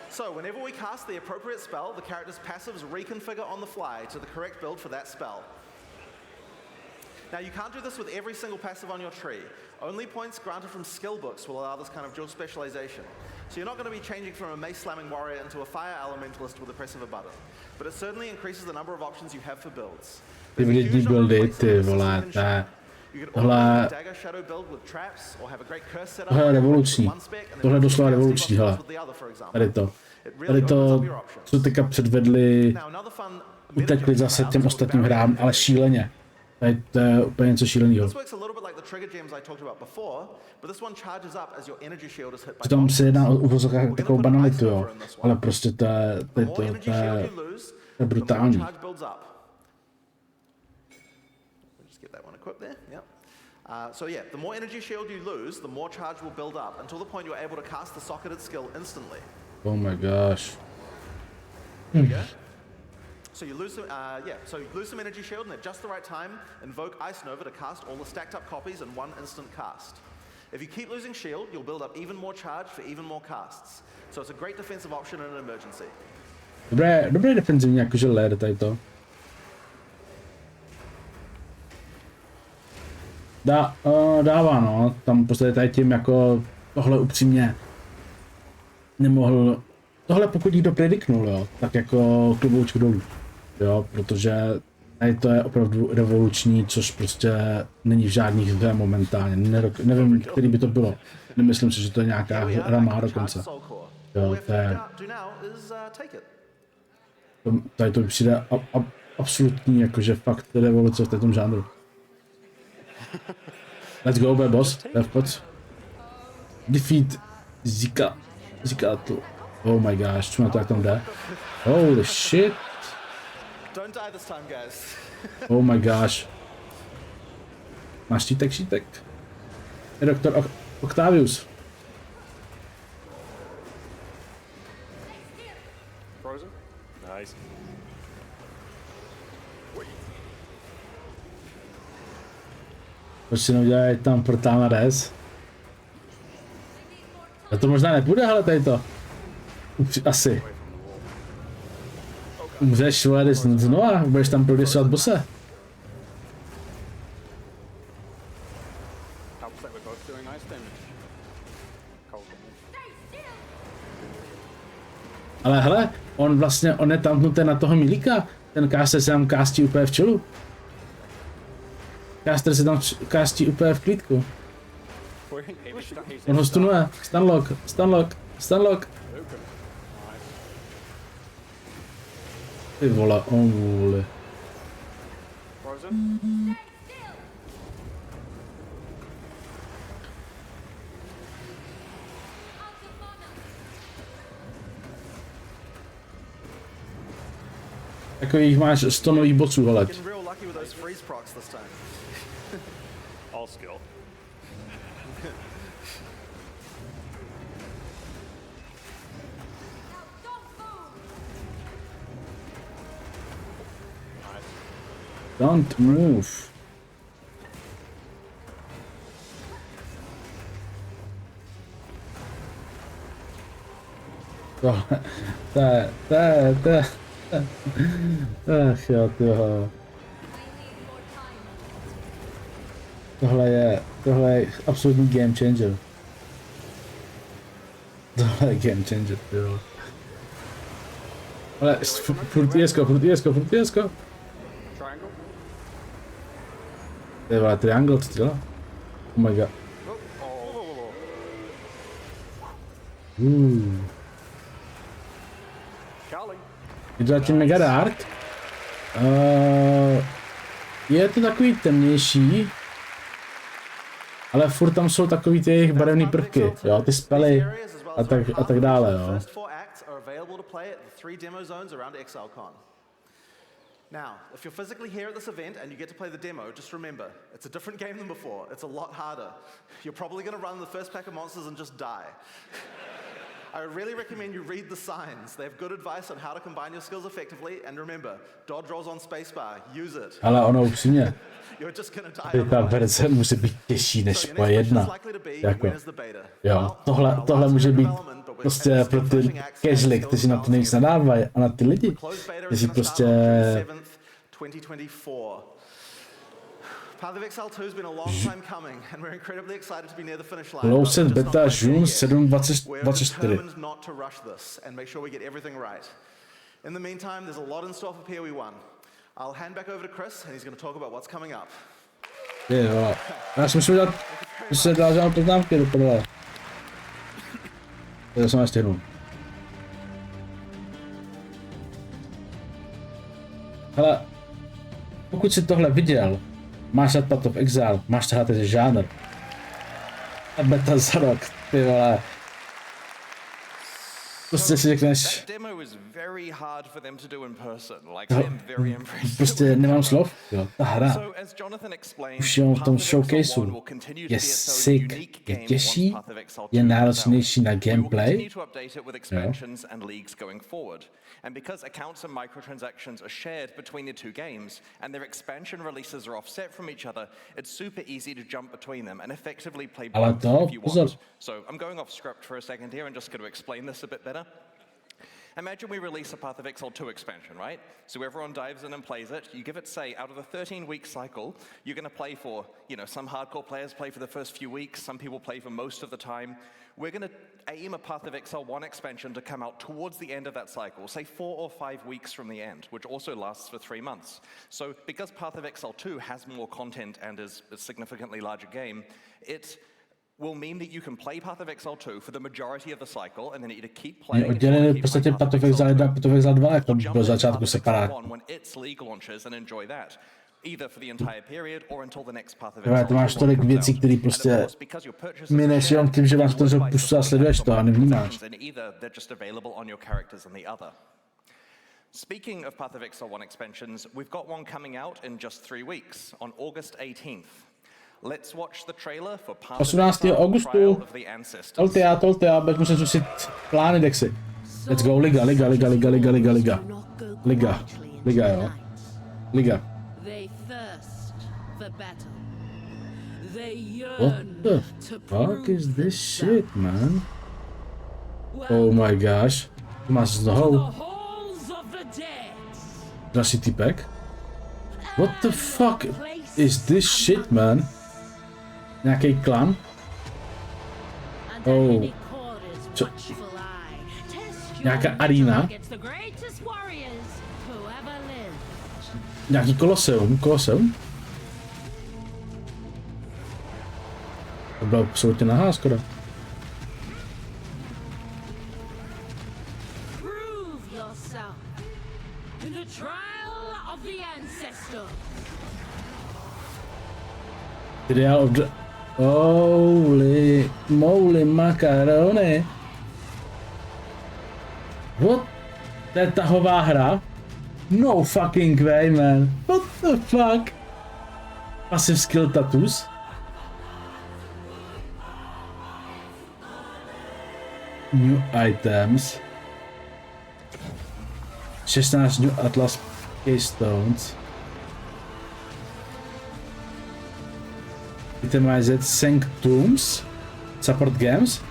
So, whenever we cast the appropriate spell, the character's passives reconfigure on the fly to the correct build for that spell. Now, you can't do this with every single passive on your tree. Only points granted from skill books will allow this kind of dual specialization. So you're not going to be changing from a mace-slamming warrior into a fire elementalist with the press of a button. But it certainly increases the number of options you have for builds. Ty vlídní buildy, ty vole, tohle je revoluční. Tohle je doslova revoluční, hele. Tady to, co teďka předvedli, utekli zase těm ostatním hrám, ale šíleně. Tady to je úplně něco šílenýho. Přitom se jedná o uvozovkách takovou banalitu, jo. Ale prostě to je brutální. So yeah, the more energy shield you lose, the more charge will build up until the point you're able to cast the socketed skill instantly. Oh my gosh. There you go. So you lose some energy shield, and at just the right time, invoke Ice Nova to cast all the stacked up copies in one instant cast. If you keep losing shield, you'll build up even more charge for even more casts. So it's a great defensive option in an emergency. Dobré defenzivní, jakože led tady to. Dává, no, tam prostě tady tím jako tohle upřímně nemohl, tohle pokud někdo prediknul, jo, tak jako kloboučku dolů, jo, protože tady to je opravdu revoluční, což prostě není v žádných hře momentálně, nevím, který by to bylo, nemyslím si, že to je nějaká hra má dokonce, jo, to je, tady to přijde absolutní, jakože fakt revoluce v této žánru. Let's go, boss. Pojď. Defeat Zika to. Oh my gosh, co na to jak tam jde? Holy shit. Don't die this time, guys. Oh my gosh. Máš štítek? Je doktor Octavius. Frozen? Nice. Proč si neudělají tam portál na res? A to možná nepůjde, ale tady to. Asi. Umřeš, vole, znova, budeš tam progresovat bose. Ale hele, on je tamknutý na toho milíka. Ten caster se tam kástí úplně v čelu. Caster se tam kástí úplně v klídku. On ho stunuje. Stunlock. Ty vole, vole. Takových máš 100 nových bossů, hele. All skill. Don't move. Ach jo, tyho. Tohle je absolutní game changer. Tohle je game changer, jo. Ale furt jesko. To je vole triangle, co dělá? Oh my god. Je to zatím mega dark. Je to takový temnější. Ale furt tam jsou takový ty jejich barevný prvky, jo, ty spely a tak dále, jo. Now, if you're physically here at this event and you get to play the demo, just remember, it's a different game than before. It's a lot harder. You're probably going to run the first pack of monsters and just die. I really recommend you read the signs. They have good advice on how to combine your skills effectively, and remember, dodge rolls on spacebar, use it. Ale ono upřímně, Ta verze může být těžší než moje jedna. Jako, jo, tohle může být prostě pro ty casually, kteří na to nejvíc nadávají, a na ty lidi, kteří prostě... Path of Exile 2 has been a long time coming, and we're incredibly excited to be near the finish line. Closed beta June 7, We're 24. determined not to rush this and make sure we get everything right. In the meantime, there's a lot in store for PoE1. I'll hand back over to Chris, and he's going to talk about what's coming up. Jo, já si musím dát, že se dá žádnou poznámky do podle. To jsem nestihnu. Hele, pokud jsi tohle viděl, máš rád Path of Exile, máš rád ten žánr. A beta za rok, ty vole. Prostě si řekneš... Prostě nemám slov, jo, ta hra. Už jenom v tom showcaseu je sick, je těžší, je náročnější na gameplay. Jo. And because accounts and microtransactions are shared between the two games, and their expansion releases are offset from each other, it's super easy to jump between them and effectively play both if you want. So I'm going off script for a second here and just going to explain this a bit better. Imagine we release a Path of Exile 2 expansion, right? So everyone dives in and plays it. You give it, say, out of the 13-week cycle, you're going to play for, some hardcore players play for the first few weeks, some people play for most of the time. We're going to aim a Path of Exile 1 expansion to come out towards the end of that cycle, say 4 or 5 weeks from the end, which also lasts for 3 months. So because Path of Exile 2 has more content and is a significantly larger game, it will mean that you can play Path of Exile 2 for the majority of the cycle, and then either keep playing oddělili v podstatě Path of Exile 1 a Path of Exile 2, jako do začátku separátně. when its league launches and enjoy that. Either for the entire period or until the next Path of Exile. To máš tolik věcí, které prostě mineš jenom tím, že máš to, že pustu a sleduješ to a nevnímáš. Speaking of Path of Exile 1 expansions, we've got one coming out in just 3 weeks, on August 18th. Let's watch the trailer for Path of 18. Exile, augustu. Trial of the Ancestors. Tolte já, bych musel zkusit plány Dexy. Let's go, liga, jo. Liga. What the fuck is this shit, man? Oh my gosh. Tu máš znovu další typek. What the fuck is this shit, man? Nějaký klan? Oh. Co? Nějaká arena? Nějaký koloseum? To bylo absolutně nahá skoro. Trial of the... Holy moly macaroni. What? To je tahová hra? No fucking way, man. What the fuck? Passive skill tattoos? New items. 16 new Atlas Keystones. Itemized Sanctums. Support Games.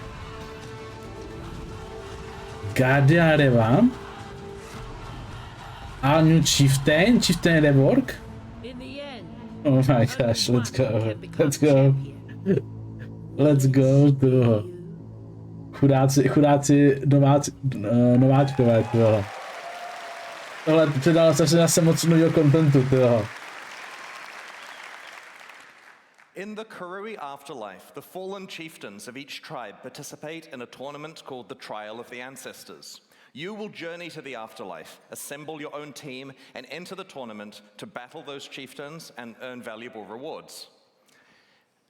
Guardian Revamp. All new Chieftain Rework. Oh my gosh, let's go. Let's go to chudáci nováčkové, tyhle. Tohle předal zase moc nového kontentu, tyhle. In the Kurui afterlife, the fallen chieftains of each tribe participate in a tournament called the Trial of the Ancestors. You will journey to the afterlife, assemble your own team, and enter the tournament to battle those chieftains and earn valuable rewards.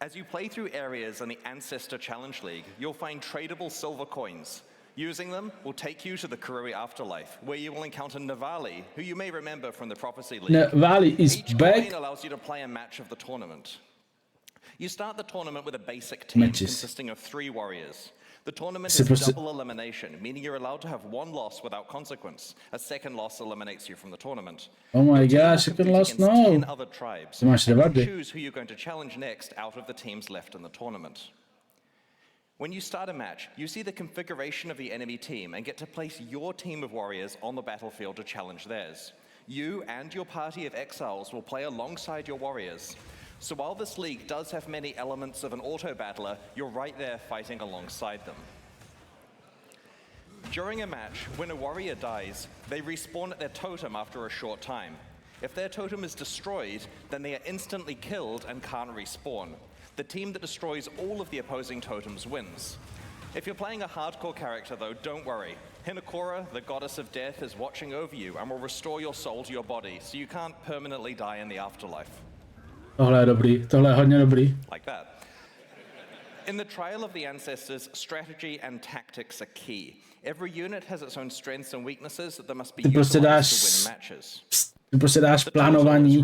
As you play through areas in the Ancestor Challenge League, you'll find tradable silver coins. Using them will take you to the Kurui afterlife, where you will encounter Navali, who you may remember from the Prophecy League. Navali is Each back. coin allows you to play a match of the tournament. You start the tournament with a basic team consisting of 3 warriors. The tournament is double elimination, meaning you're allowed to have one loss without consequence. A second loss eliminates you from the tournament. Oh my gosh, second loss, no. 10 other tribes. And you choose who you're going to challenge next out of the teams left in the tournament. When you start a match, you see the configuration of the enemy team and get to place your team of warriors on the battlefield to challenge theirs. You and your party of exiles will play alongside your warriors. So while this league does have many elements of an auto-battler, you're right there fighting alongside them. During a match, when a warrior dies, they respawn at their totem after a short time. If their totem is destroyed, then they are instantly killed and can't respawn. The team that destroys all of the opposing totems wins. If you're playing a hardcore character though, don't worry. Hinakora, the goddess of death, is watching over you and will restore your soul to your body, so you can't permanently die in the afterlife. Tohle je dobrý, tohle je hodně dobrý. Like that. In the Trial of the Ancestors, strategy and tactics are key. Every unit has its own strengths and weaknesses that must be utilized to win matches. Ty prostě dáš plánování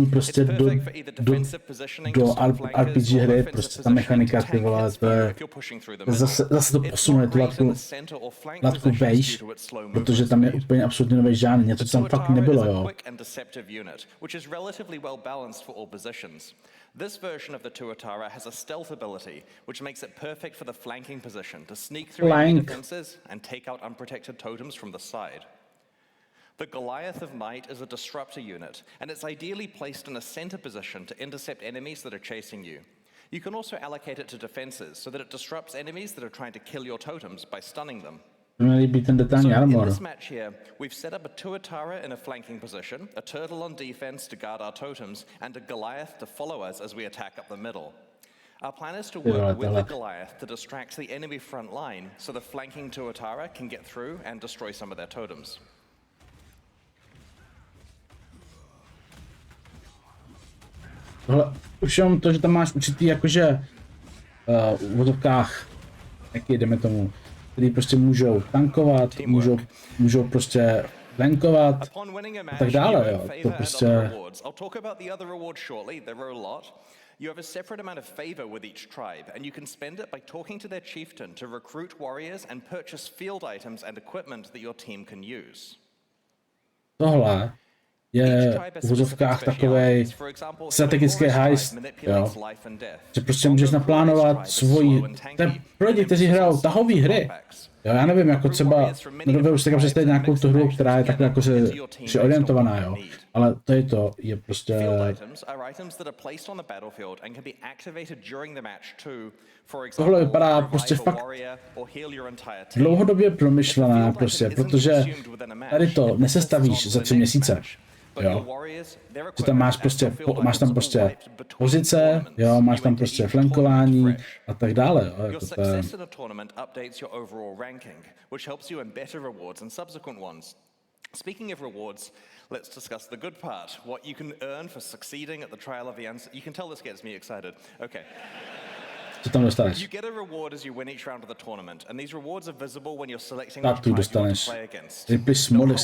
prostě do RPG hry, prostě ta mechanika, ty vole, to je, zase to posunuje tu latku vejš, protože tam je úplně absolutně nový žánr, něco tam fakt nebylo, jo. This version of the Tuatara has a stealth ability, which makes it perfect for the flanking position, to sneak through enemy defenses and take out unprotected totems from the side. The Goliath of Night is a disruptor unit, and it's ideally placed in a center position to intercept enemies that are chasing you. You can also allocate it to defenses, so that it disrupts enemies that are trying to kill your totems by stunning them. So in this match here, we've set up a Tuatara in a flanking position, a turtle on defense to guard our totems, and a Goliath to follow us as we attack up the middle. Our plan is to work with the Goliath to distract the enemy front line, so the flanking Tuatara can get through and destroy some of their totems. Už jenom to, že tam máš určitý jakože v vodovkách, jak jdeme tomu, který prostě můžou tankovat, můžou prostě flankovat a tak dále, jo. To prostě... You have a separate amount of favor with each tribe, and you can spend it by talking to their chieftain to recruit warriors and purchase field items and equipment that your team can use. Tohle je v vozovkách takovej strategický heist, jo. Že prostě můžeš naplánovat svoji, pro lidi, kteří hrajou tahové hry, jo, já nevím, jako třeba, nedovedu si takhle představit nějakou tu hru, která je takhle jakože orientovaná, jo, ale to je prostě... Tohle vypadá prostě fakt dlouhodobě promyšlená prostě, protože tady to nesestavíš za 3 měsíce. Jo. Že tam máš tam prostě pozice, jo, máš tam prostě flankování a tak dále. Jako to je... Speaking of rewards, let's discuss the good part. What you can earn for succeeding at the Trial of the Ancestors. You can tell this gets me excited. Okay. You get a reward as you win each round of the tournament, and these rewards are visible when you're selecting which tribe you want to play against. Increase movement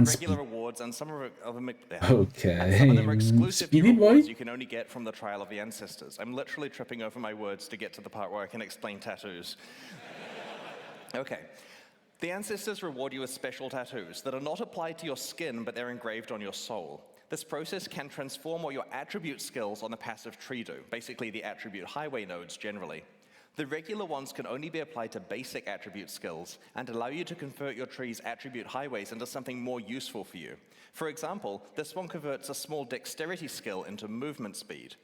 speed. Okay. Speedy boy? You can only get from the Trial of the Ancestors. I'm literally tripping over my words to get to the part where I can explain tattoos. Okay. The Ancestors reward you with special tattoos that are not applied to your skin, but they're engraved on your soul. This process can transform what your attribute skills on the passive tree do, basically the attribute highway nodes generally. The regular ones can only be applied to basic attribute skills and allow you to convert your tree's attribute highways into something more useful for you. For example, this one converts a small dexterity skill into movement speed.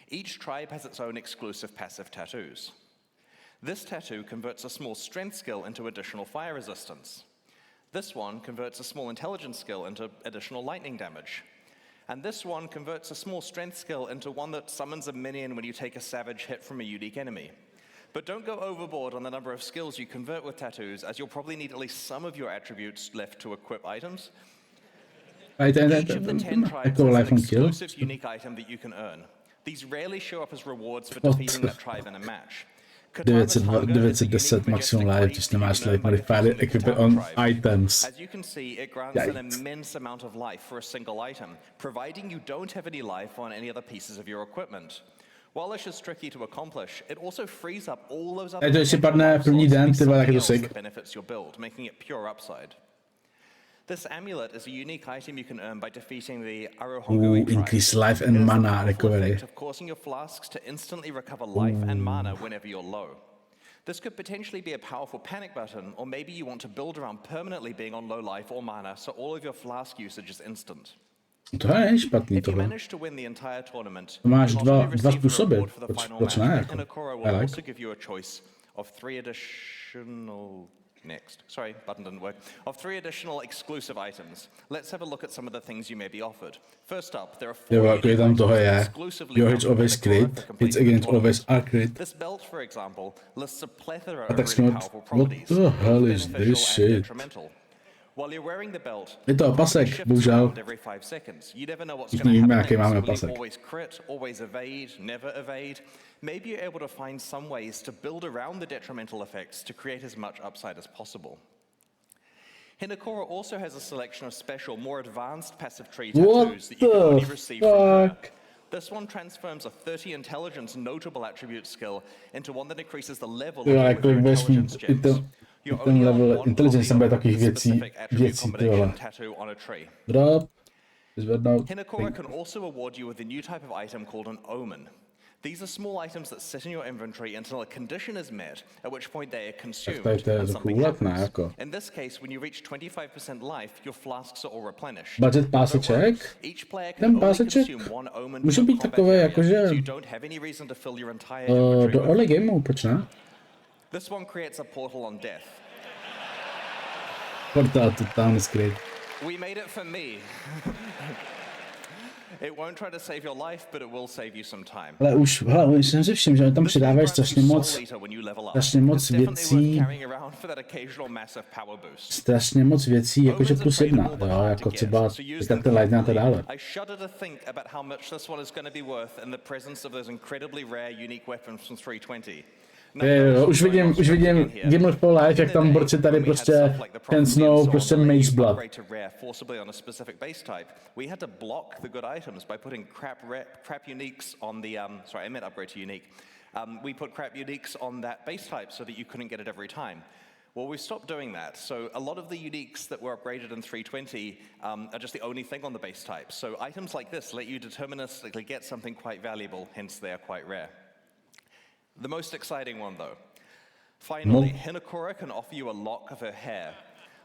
Each tribe has its own exclusive passive tattoos. This tattoo converts a small strength skill into additional fire resistance. This one converts a small intelligence skill into additional lightning damage. And this one converts a small strength skill into one that summons a minion when you take a savage hit from a unique enemy. But don't go overboard on the number of skills you convert with tattoos, as you'll probably need at least some of your attributes left to equip items. Each of the 10 tribes has an exclusive unique item that you can earn. These rarely show up as rewards for defeating that tribe in a match. 910 maximum life, just nemáš life modifier equipment on items. As you can see, it grants an immense amount of life for a single item, providing you don't have any life on any other pieces of your equipment. While this is tricky to accomplish, it also frees up all those To ještě padne první den, ty vole, tak je to sick. benefits your build, making it pure upside. This amulet is a unique item you can earn by defeating the Arohongui tribe. Increase life and mana recovery. Of causing your flasks to instantly recover life and mana whenever you're low. This could potentially be a powerful panic button, or maybe you want to build around permanently being on low life or mana, so all of your flask usage is instant. To není špatný If you tohle. manage to win the entire tournament, To máš you'll not only dva receive the způsoby, reward for the final proč match, ne, but jako. Hinokora I will like. also give you a choice of 3 additional... Next. Sorry, button didn't work. Of 3 additional exclusive items. Let's have a look at some of the things you may be offered. First up, there are 4 Jo, jako je tam toho je. exclusively Jo, it's always crit. It's against always a crit. This belt, for example, lists a plethora A of tak really jsme... powerful What properties. the hell both is beneficial this and shit? detrimental. While you're wearing the belt, Je to pasek, shifts bohužel. around every 5 seconds. You never know what's Všichni going to víme, happen jaký máme next. Will pasek. you always crit, always evade, never evade? Maybe you're able to find some ways to build around the detrimental effects to create as much upside as possible. Hinokora also has a selection of special, more advanced passive tree tattoos that you can only receive from her. This one transforms a 30 intelligence notable attribute skill into one that increases the level of Jo, your jako intelligence gems. ten level intelligence tam bude takových věcí, ty vole. Drop, zvednout. Hinokora can also award you with a new type of item called an omen. These are small items that sit in your inventory until a condition is met, at which point they are consumed and something happens. In this case, when you reach 25% life, your flasks are all replenished. Budget páseček? Each player Ten can only páseček consume 1 omen může per být combat takové, area, jakože so you don't have any reason to fill your entire inventory do with early them. gameu, proč ne? This one creates a portal on death. Portál, to tam skryt. We made it for me. It won't try to save your life, but it will save you some time. Ale už jsem si všiml, že tam přidávají strašně moc věcí, strašně moc věcí, jakože plus 1, jo, jako třeba tak ten lightning a tak dále. I shudder to think about how much this one is going to be worth in the presence of those incredibly rare unique weapons from 320. Jo, už vidím Game of Life, jak tam borci tady prostě ten Snow, prostě Maze Blood. We had to block the good items by putting crap uniques on the sorry, I meant upgrade to unique. We put crap uniques on that base type so that you couldn't get it every time. Well, we stopped doing that. So a lot of the uniques that were upgraded in 320 are just the only thing on the base type. So items like this let you deterministically get something quite valuable, hence they are quite rare. The most exciting one, though. Finally, Hinokora can offer you a lock of her hair.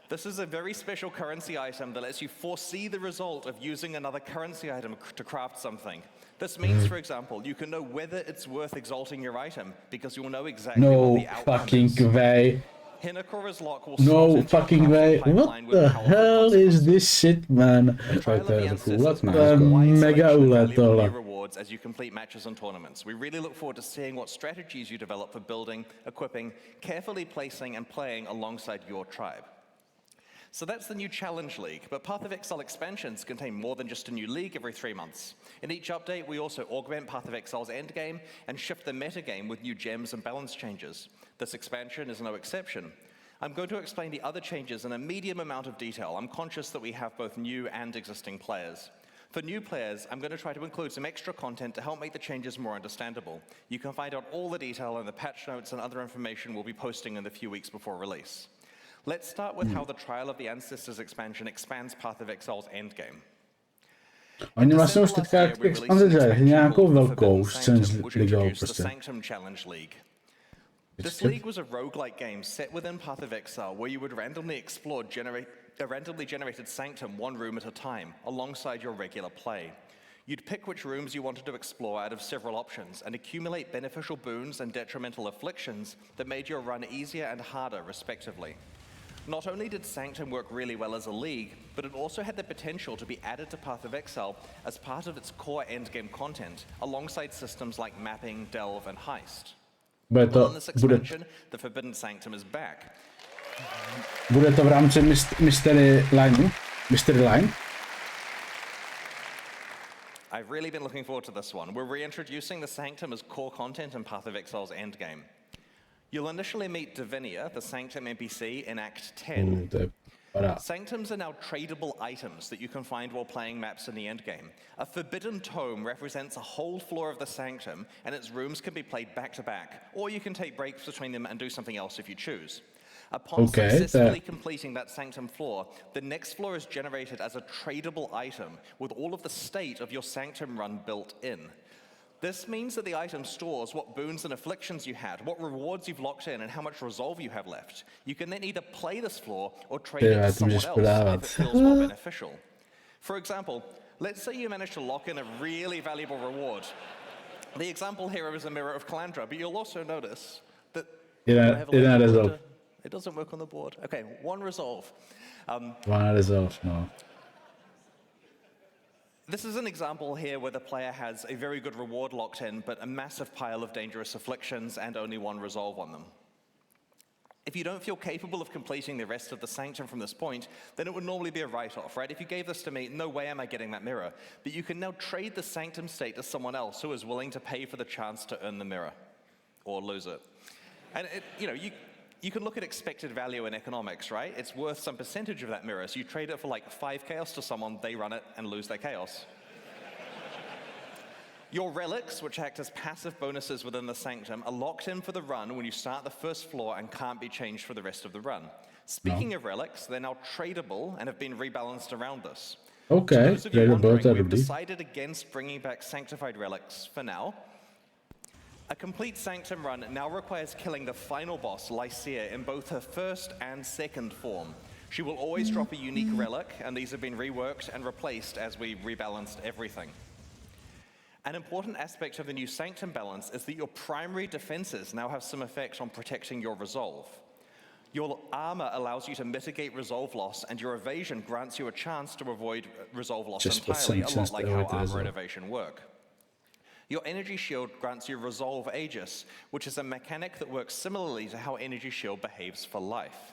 This is a very special currency item that lets you foresee the result of using another currency item to craft something. This means, for example, you can know whether it's worth exalting your item because you'll know exactly what the outcome is. Way. Hinokora's lock will No fucking way. What the hell is this shit, man? Mega úlet tohle. Rewards as you complete matches and tournaments. We really look forward to seeing what strategies you develop for building, equipping, carefully placing and playing alongside your tribe. So that's the new Challenge League, but Path of Exile expansions contain more than just a new league every 3 months. In each update, we also augment Path of Exile's endgame and shift the metagame with new gems and balance changes. This expansion is no exception. I'm going to explain the other changes in a medium amount of detail. I'm conscious that we have both new and existing players. For new players, I'm going to try to include some extra content to help make the changes more understandable. You can find out all the detail in the patch notes and other information we'll be posting in the few weeks before release. Let's start with how the Trial of the Ancestors expansion expands Path of Exile's endgame. Oni vlastně už teďka expanzi dělají nějakou velkou scénu ligou prostě. This league was a roguelike game set within Path of Exile where you would randomly explore a randomly generated sanctum one room at a time alongside your regular play. You'd pick which rooms you wanted to explore out of several options and accumulate beneficial boons and detrimental afflictions that made your run easier and harder respectively. Not only did Sanctum work really well as a league, but it also had the potential to be added to Path of Exile as part of its core endgame content, alongside systems like mapping, delve, and heist. Well, in this expansion, the Forbidden Sanctum is back. Bude to v rámci Mystery Line? I've really been looking forward to this one. We're reintroducing the Sanctum as core content in Path of Exile's endgame. You'll initially meet Divinia, the Sanctum NPC, in Act 10. Sanctums are now tradable items that you can find while playing maps in the endgame. A forbidden tome represents a whole floor of the sanctum, and its rooms can be played back to back, or you can take breaks between them and do something else if you choose. Upon successfully completing that sanctum floor, the next floor is generated as a tradable item with all of the state of your sanctum run built in. This means that the item stores what boons and afflictions you had, what rewards you've locked in, and how much resolve you have left. You can then either play this floor or trade it to someone else if it feels more beneficial. For example, let's say you manage to lock in a really valuable reward. The example here is a mirror of Calandra, but you'll also notice that it doesn't work on the board. Okay, one resolve. One resolve, no. This is an example here where the player has a very good reward locked in, but a massive pile of dangerous afflictions and only one resolve on them. If you don't feel capable of completing the rest of the sanctum from this point, then it would normally be a write-off, right? If you gave this to me, no way am I getting that mirror. But you can now trade the sanctum state to someone else who is willing to pay for the chance to earn the mirror, or lose it. And you can look at expected value in economics, right? It's worth some percentage of that mirror. So you trade it for like 5 chaos to someone, they run it and lose their chaos. Your relics, which act as passive bonuses within the sanctum, are locked in for the run when you start the first floor and can't be changed for the rest of the run. Speaking of relics, they're now tradable and have been rebalanced around this. Okay, those of you wondering, we've decided against bringing back sanctified relics for now. A complete sanctum run now requires killing the final boss, Lycia, in both her first and second form. She will always drop a unique relic, and these have been reworked and replaced as we rebalanced everything. An important aspect of the new sanctum balance is that your primary defenses now have some effect on protecting your resolve. Your armor allows you to mitigate resolve loss, and your evasion grants you a chance to avoid resolve loss entirely, a lot like how armor and evasion work. Your energy shield grants you Resolve Aegis, which is a mechanic that works similarly to how Energy Shield behaves for life.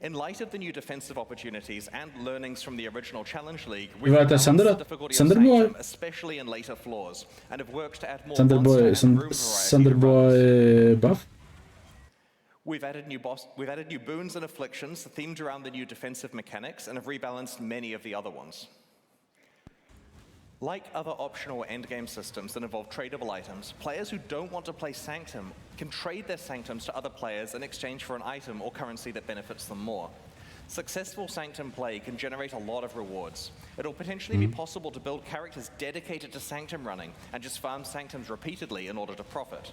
In light of the new defensive opportunities and learnings from the original Challenge League, we've balanced the difficulty of Sanctum, especially in later floors, and have worked to add more monster and room variety. Buff? We've added new boons and afflictions themed around the new defensive mechanics and have rebalanced many of the other ones. Like other optional endgame systems that involve tradable items, players who don't want to play Sanctum can trade their Sanctums to other players in exchange for an item or currency that benefits them more. Successful Sanctum play can generate a lot of rewards. It'll potentially be possible to build characters dedicated to Sanctum running and just farm Sanctums repeatedly in order to profit.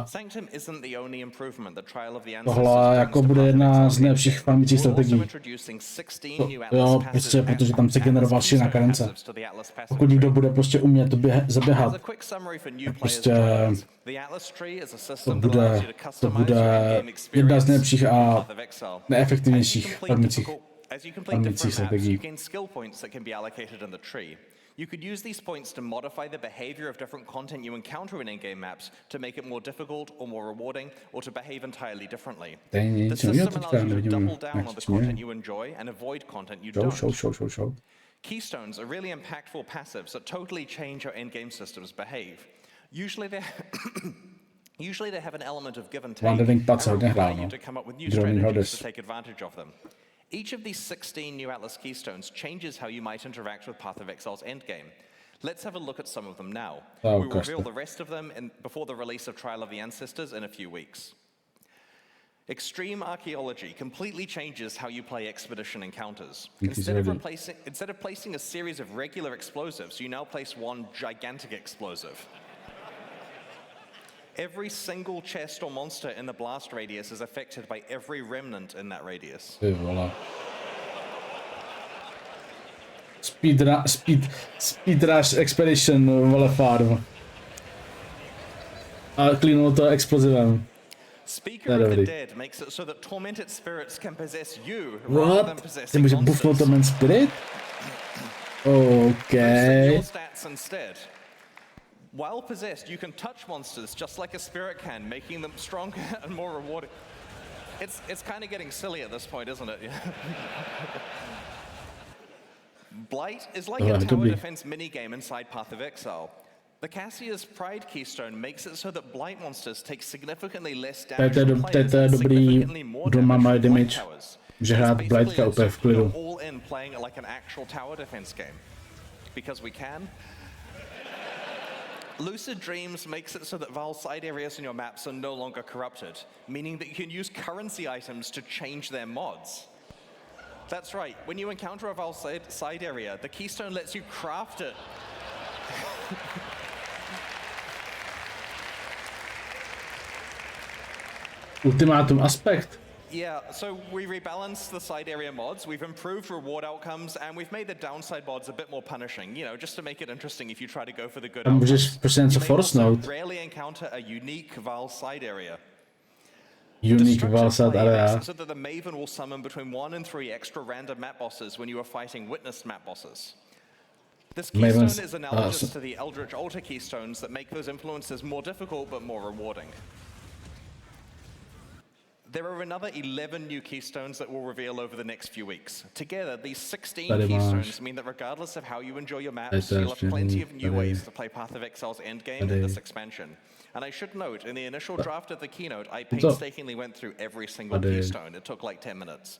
Sanctum isn't the only improvement the Trial of the Tohle jako bude jedna z nejlepších farmících strategií. Jo, prostě protože tam se generoval na karence. Pokud někdo bude prostě umět to zaběhat, prostě to bude jedna z nejlepších a neefektivnějších farmících strategií. You could use these points to modify the behavior of different content you encounter in in-game maps to make it more difficult or more rewarding, or to behave entirely differently. The system allows you to double down on the content you enjoy and avoid content you don't. Keystones are really impactful passives that totally change how in-game systems behave. Usually they have an element of give and take, and require you to come up with new strategies to take advantage of them. Each of these 16 new Atlas Keystones changes how you might interact with Path of Exile's endgame. Let's have a look at some of them now. We will reveal the rest of them before the release of Trial of the Ancestors in a few weeks. Extreme Archaeology completely changes how you play expedition encounters. Instead of placing a series of regular explosives, you now place one gigantic explosive. Every single chest or monster in the blast radius is affected by every remnant in that radius. Speed Rush Expedition, vole farm. A klínul to explozivem. Speaker of the Dead makes it so that tormented spirits can possess you rather than possessing monsters. Může buffnout torment spirit? Okay. Your stats instead. While possessed, you can touch monsters just like a spirit can, making them stronger and more rewarding. It's kind of getting silly at this point, isn't it? Blight is like a tower defense minigame inside Path of Exile. The Cassia's Pride keystone makes it so that blight monsters take significantly less damage than players and significantly more damage from blight towers. Že hrát blightka úplně v klidu. All in playing like an actual tower defense game. Because we can. Lucid Dreams makes it so that Val's side areas in your maps are no longer corrupted, meaning that you can use currency items to change their mods. That's right, when you encounter a Val side area, the keystone lets you craft it. Ultimátum aspekt. Yeah, so we rebalanced the side area mods, we've improved reward outcomes, and we've made the downside mods a bit more punishing, you know, just to make it interesting if you try to go for the good outcomes. Můžeš prostě něco forcenout. Rarely encounter a unique Val side area. Unique Val side area. So that the Maven will summon between 1 and 3 extra random map bosses when you are fighting witnessed map bosses. This keystone is analogous to the Eldritch Altar keystones that make those influences more difficult but more rewarding. There are another 11 new keystones that we'll reveal over the next few weeks. Together, these 16 keystones mean that regardless of how you enjoy your maps, you'll have plenty of new ways to play Path of Exile's endgame in this expansion. And I should note, in the initial draft of the keynote, I painstakingly went through every single keystone. It took like 10 minutes.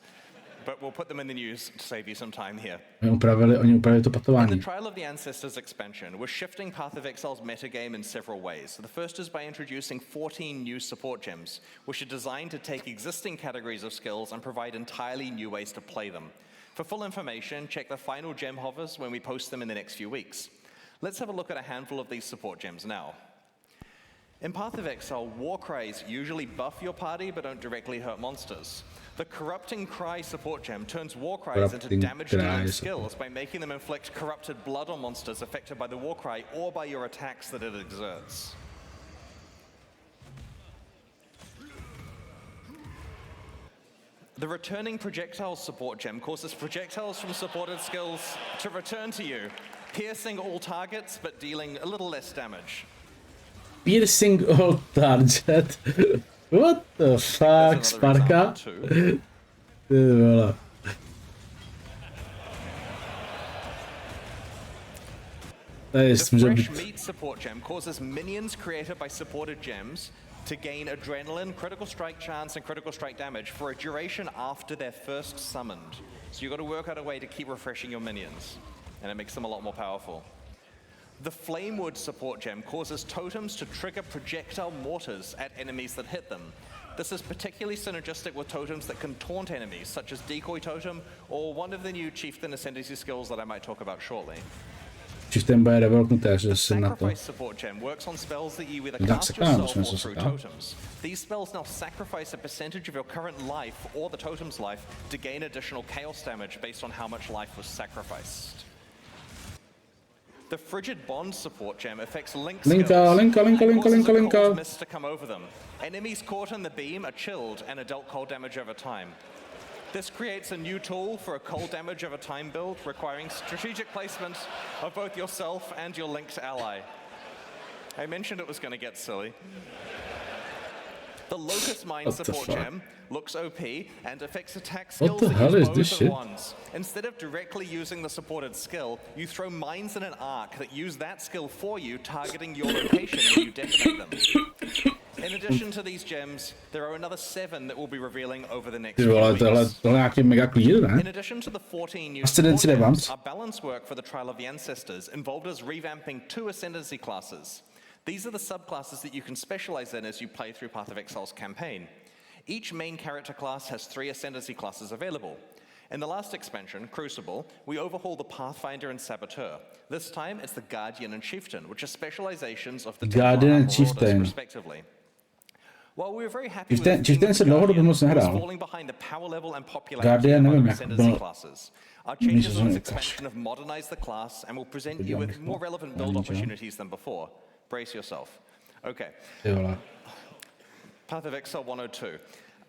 But we'll put them in the news to save you some time here. Oni upravili to patování. In the Trial of the Ancestors expansion, we're shifting Path of Exile's metagame in several ways. The first is by introducing 14 new support gems, which are designed to take existing categories of skills and provide entirely new ways to play them. For full information, check the final gem hovers when we post them in the next few weeks. Let's have a look at a handful of these support gems now. In Path of Exile, war cries usually buff your party but don't directly hurt monsters. The Corrupting Cry support gem turns war cries into damage-dealing skills by making them inflict corrupted blood on monsters affected by the war cry or by your attacks that it exerts. The Returning Projectiles support gem causes projectiles from supported skills to return to you, piercing all targets but dealing a little less damage. Piercing all target. What the fuck, Sparka? The Fresh Meat support gem causes minions created by supported gems to gain adrenaline, critical strike chance, and critical strike damage for a duration after they're first summoned. So you've got to work out a way to keep refreshing your minions, and it makes them a lot more powerful. The Flamewood support gem causes totems to trigger projectile mortars at enemies that hit them. This is particularly synergistic with totems that can taunt enemies, such as Decoy Totem, or one of the new Chieftain Ascendancy skills that I might talk about shortly. Chieftain bude revolknutý, až The se na to. Sacrifice support gem works on spells that you either cast yourself or through totems. These spells now sacrifice a percentage of your current life or the totem's life to gain additional chaos damage based on how much life was sacrificed. The Frigid Bond support gem affects Link skills. Linka. Mist to come over them. Enemies caught in the beam are chilled and are dealt cold damage over time. This creates a new tool for a cold damage over time build, requiring strategic placement of both yourself and your linked ally. I mentioned it was going to get silly. The Locust Mine support gem looks OP and affects attack skills that use bows and wands. Instead of directly using the supported skill, you throw mines in an arc that use that skill for you, targeting your location when you detonate them. In addition to these gems, there are another 7 that we'll be revealing over the next few weeks. In addition to the 14 new support gems, our balance work for the Trial of the Ancestors involved us revamping 2 Ascendancy classes. These are the subclasses that you can specialize in as you play through Path of Exile's campaign. Each main character class has 3 Ascendancy classes available. In the last expansion, Crucible, we overhaul the Pathfinder and Saboteur. This time, it's the Guardian and Chieftain, which are specializations of the Guardian and Chieftain, respectively. While we were very happy with falling behind the power level and popularity of other Ascendancy classes, our changes in this expansion have modernized the class and will present you with more relevant build opportunities than before. Brace yourself. Okay. Path of Exile 102.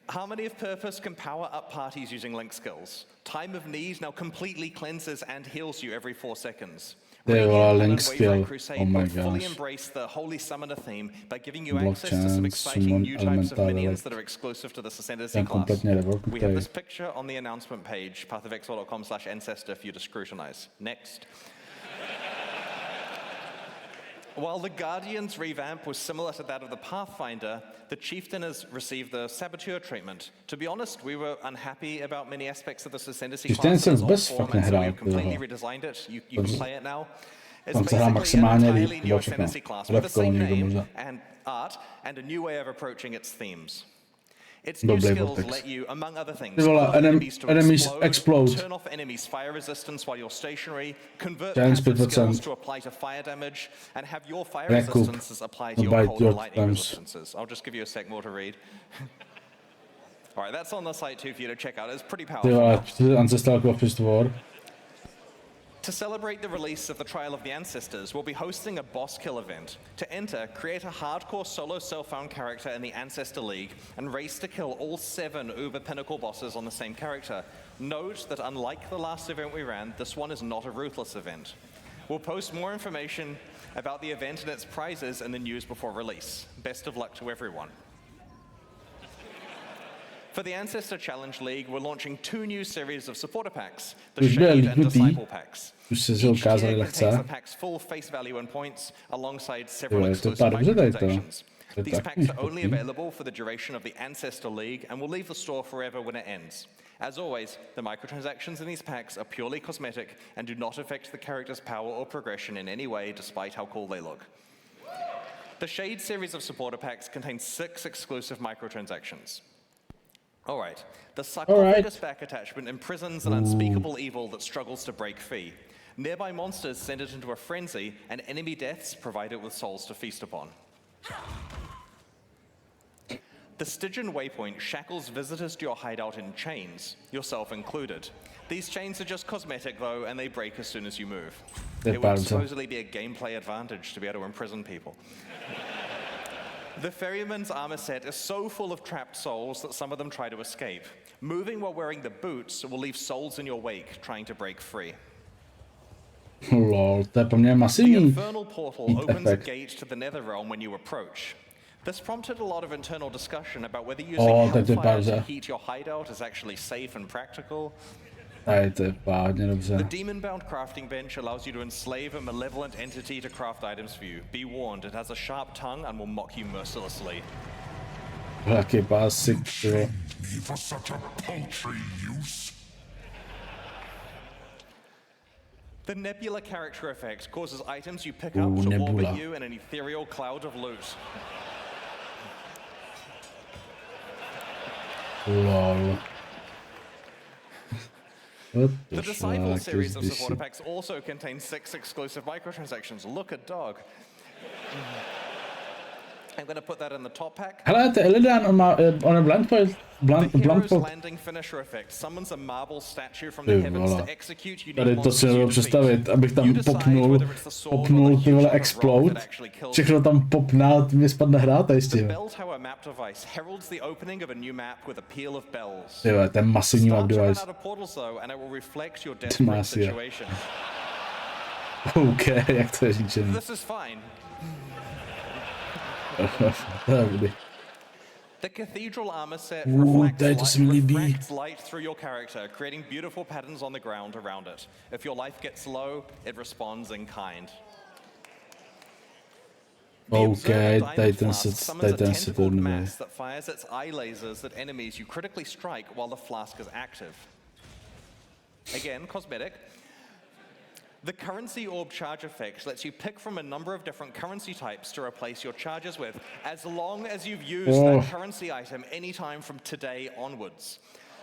Harmony of Purpose can power up parties using link skills. Time of Need now completely cleanses and heals you every 4 seconds. Link skill. Crusade, oh my gosh. Fully embrace the Holy Summoner theme by giving you access to some exciting new types of minions that are exclusive to this Ascendancy class. We have this picture on the announcement page, pathofexile.com/ancestor for you to scrutinize. Next. While the Guardian's revamp was similar to that of the Pathfinder, the Chieftain has received the Saboteur treatment. To be honest, we were unhappy about many aspects of this Ascendancy class in its old form, and so we've completely redesigned it. You can play it now. It's basically an entirely new Ascendancy class with the same name and art and a new way of approaching its themes. Its new skills let you, among other things, enemies to explode, turn off enemies' fire resistance while you're stationary, convert passive skills to apply to fire damage, and have your fire resistances apply to your cold and lightning resistances. I'll just give you a sec more to read. All right, that's on the site too for you to check out. It's pretty powerful. To celebrate the release of the Trial of the Ancestors, we'll be hosting a boss kill event. To enter, create a hardcore solo self-found character in the Ancestor League and race to kill all 7 Uber Pinnacle bosses on the same character. Note that unlike the last event we ran, this one is not a ruthless event. We'll post more information about the event and its prizes in the news before release. Best of luck to everyone. For the Ancestor Challenge League, we're launching 2 new series of supporter packs, the Shade and Disciple packs. Each tier contains the pack's full face value and points, alongside several exclusive microtransactions. These packs are only available for the duration of the Ancestor League and will leave the store forever when it ends. As always, the microtransactions in these packs are purely cosmetic and do not affect the character's power or progression in any way, despite how cool they look. The Shade series of supporter packs contains 6 exclusive microtransactions. All right, the sarcophagus back attachment imprisons an unspeakable evil that struggles to break free. Nearby monsters send it into a frenzy, and enemy deaths provide it with souls to feast upon. The Stygian Waypoint shackles visitors to your hideout in chains, yourself included. These chains are just cosmetic though, and they break as soon as you move. It would supposedly be a gameplay advantage to be able to imprison people. The Ferryman's armor set is so full of trapped souls that some of them try to escape. Moving while wearing the boots will leave souls in your wake trying to break free. Lol, to je po mně masivní. The Infernal Portal opens a gate to the Netherrealm when you approach. This prompted a lot of internal discussion about whether using hellfire to heat your hideout is actually safe and practical. The demon-bound crafting bench allows you to enslave a malevolent entity to craft items for you. Be warned, it has a sharp tongue and will mock you mercilessly. Jaký básik, jo. For such a paltry use. The Nebula character effect causes items you pick up to orbit you in an ethereal cloud of loot. Lol. The Disciple series of supporter packs also contains 6 exclusive microtransactions. Look at dog. I'm going to put that in the top pack. Hele, to Illidan on a The Hero's Landing finisher effect summons a marble statue from the heavens to execute unique to si nebudu představit, abych tam popnul ty vole explode, všechno tam popná, mě spadne hrát a jistě. The Bell Tower map device heralds the opening of a new map with a peal of bells. Jo, ten masivní map device. Start to run out of portals though, and it will reflect your desperate situation. OK, jak to je říčený. This is fine. The Cathedral armor set reflects light through your character, creating beautiful patterns on the ground around it. If your life gets low, it responds in kind. OK, tady ten se to jmenuje. That fires its eye lasers at enemies you critically strike while the flask is active. Again, cosmetic. The Currency Orb charge effect lets you pick from a number of different currency types to replace your charges with, as long as you've used that currency item anytime from today onwards.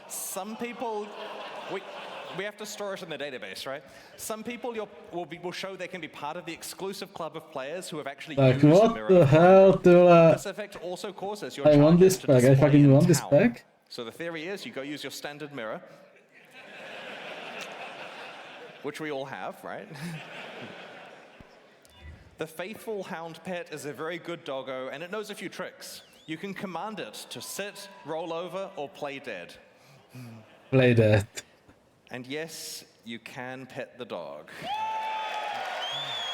Some people, we have to store it in the database, right? Some people will show they can be part of the exclusive club of players who have actually used the mirror. What the hell, This effect also causes your charges to display in town. So the theory is you go use your standard mirror, which we all have, right? The Faithful Hound Pet is a very good doggo, and it knows a few tricks. You can command it to sit, roll over, or play dead. Play dead. And yes, you can pet the dog.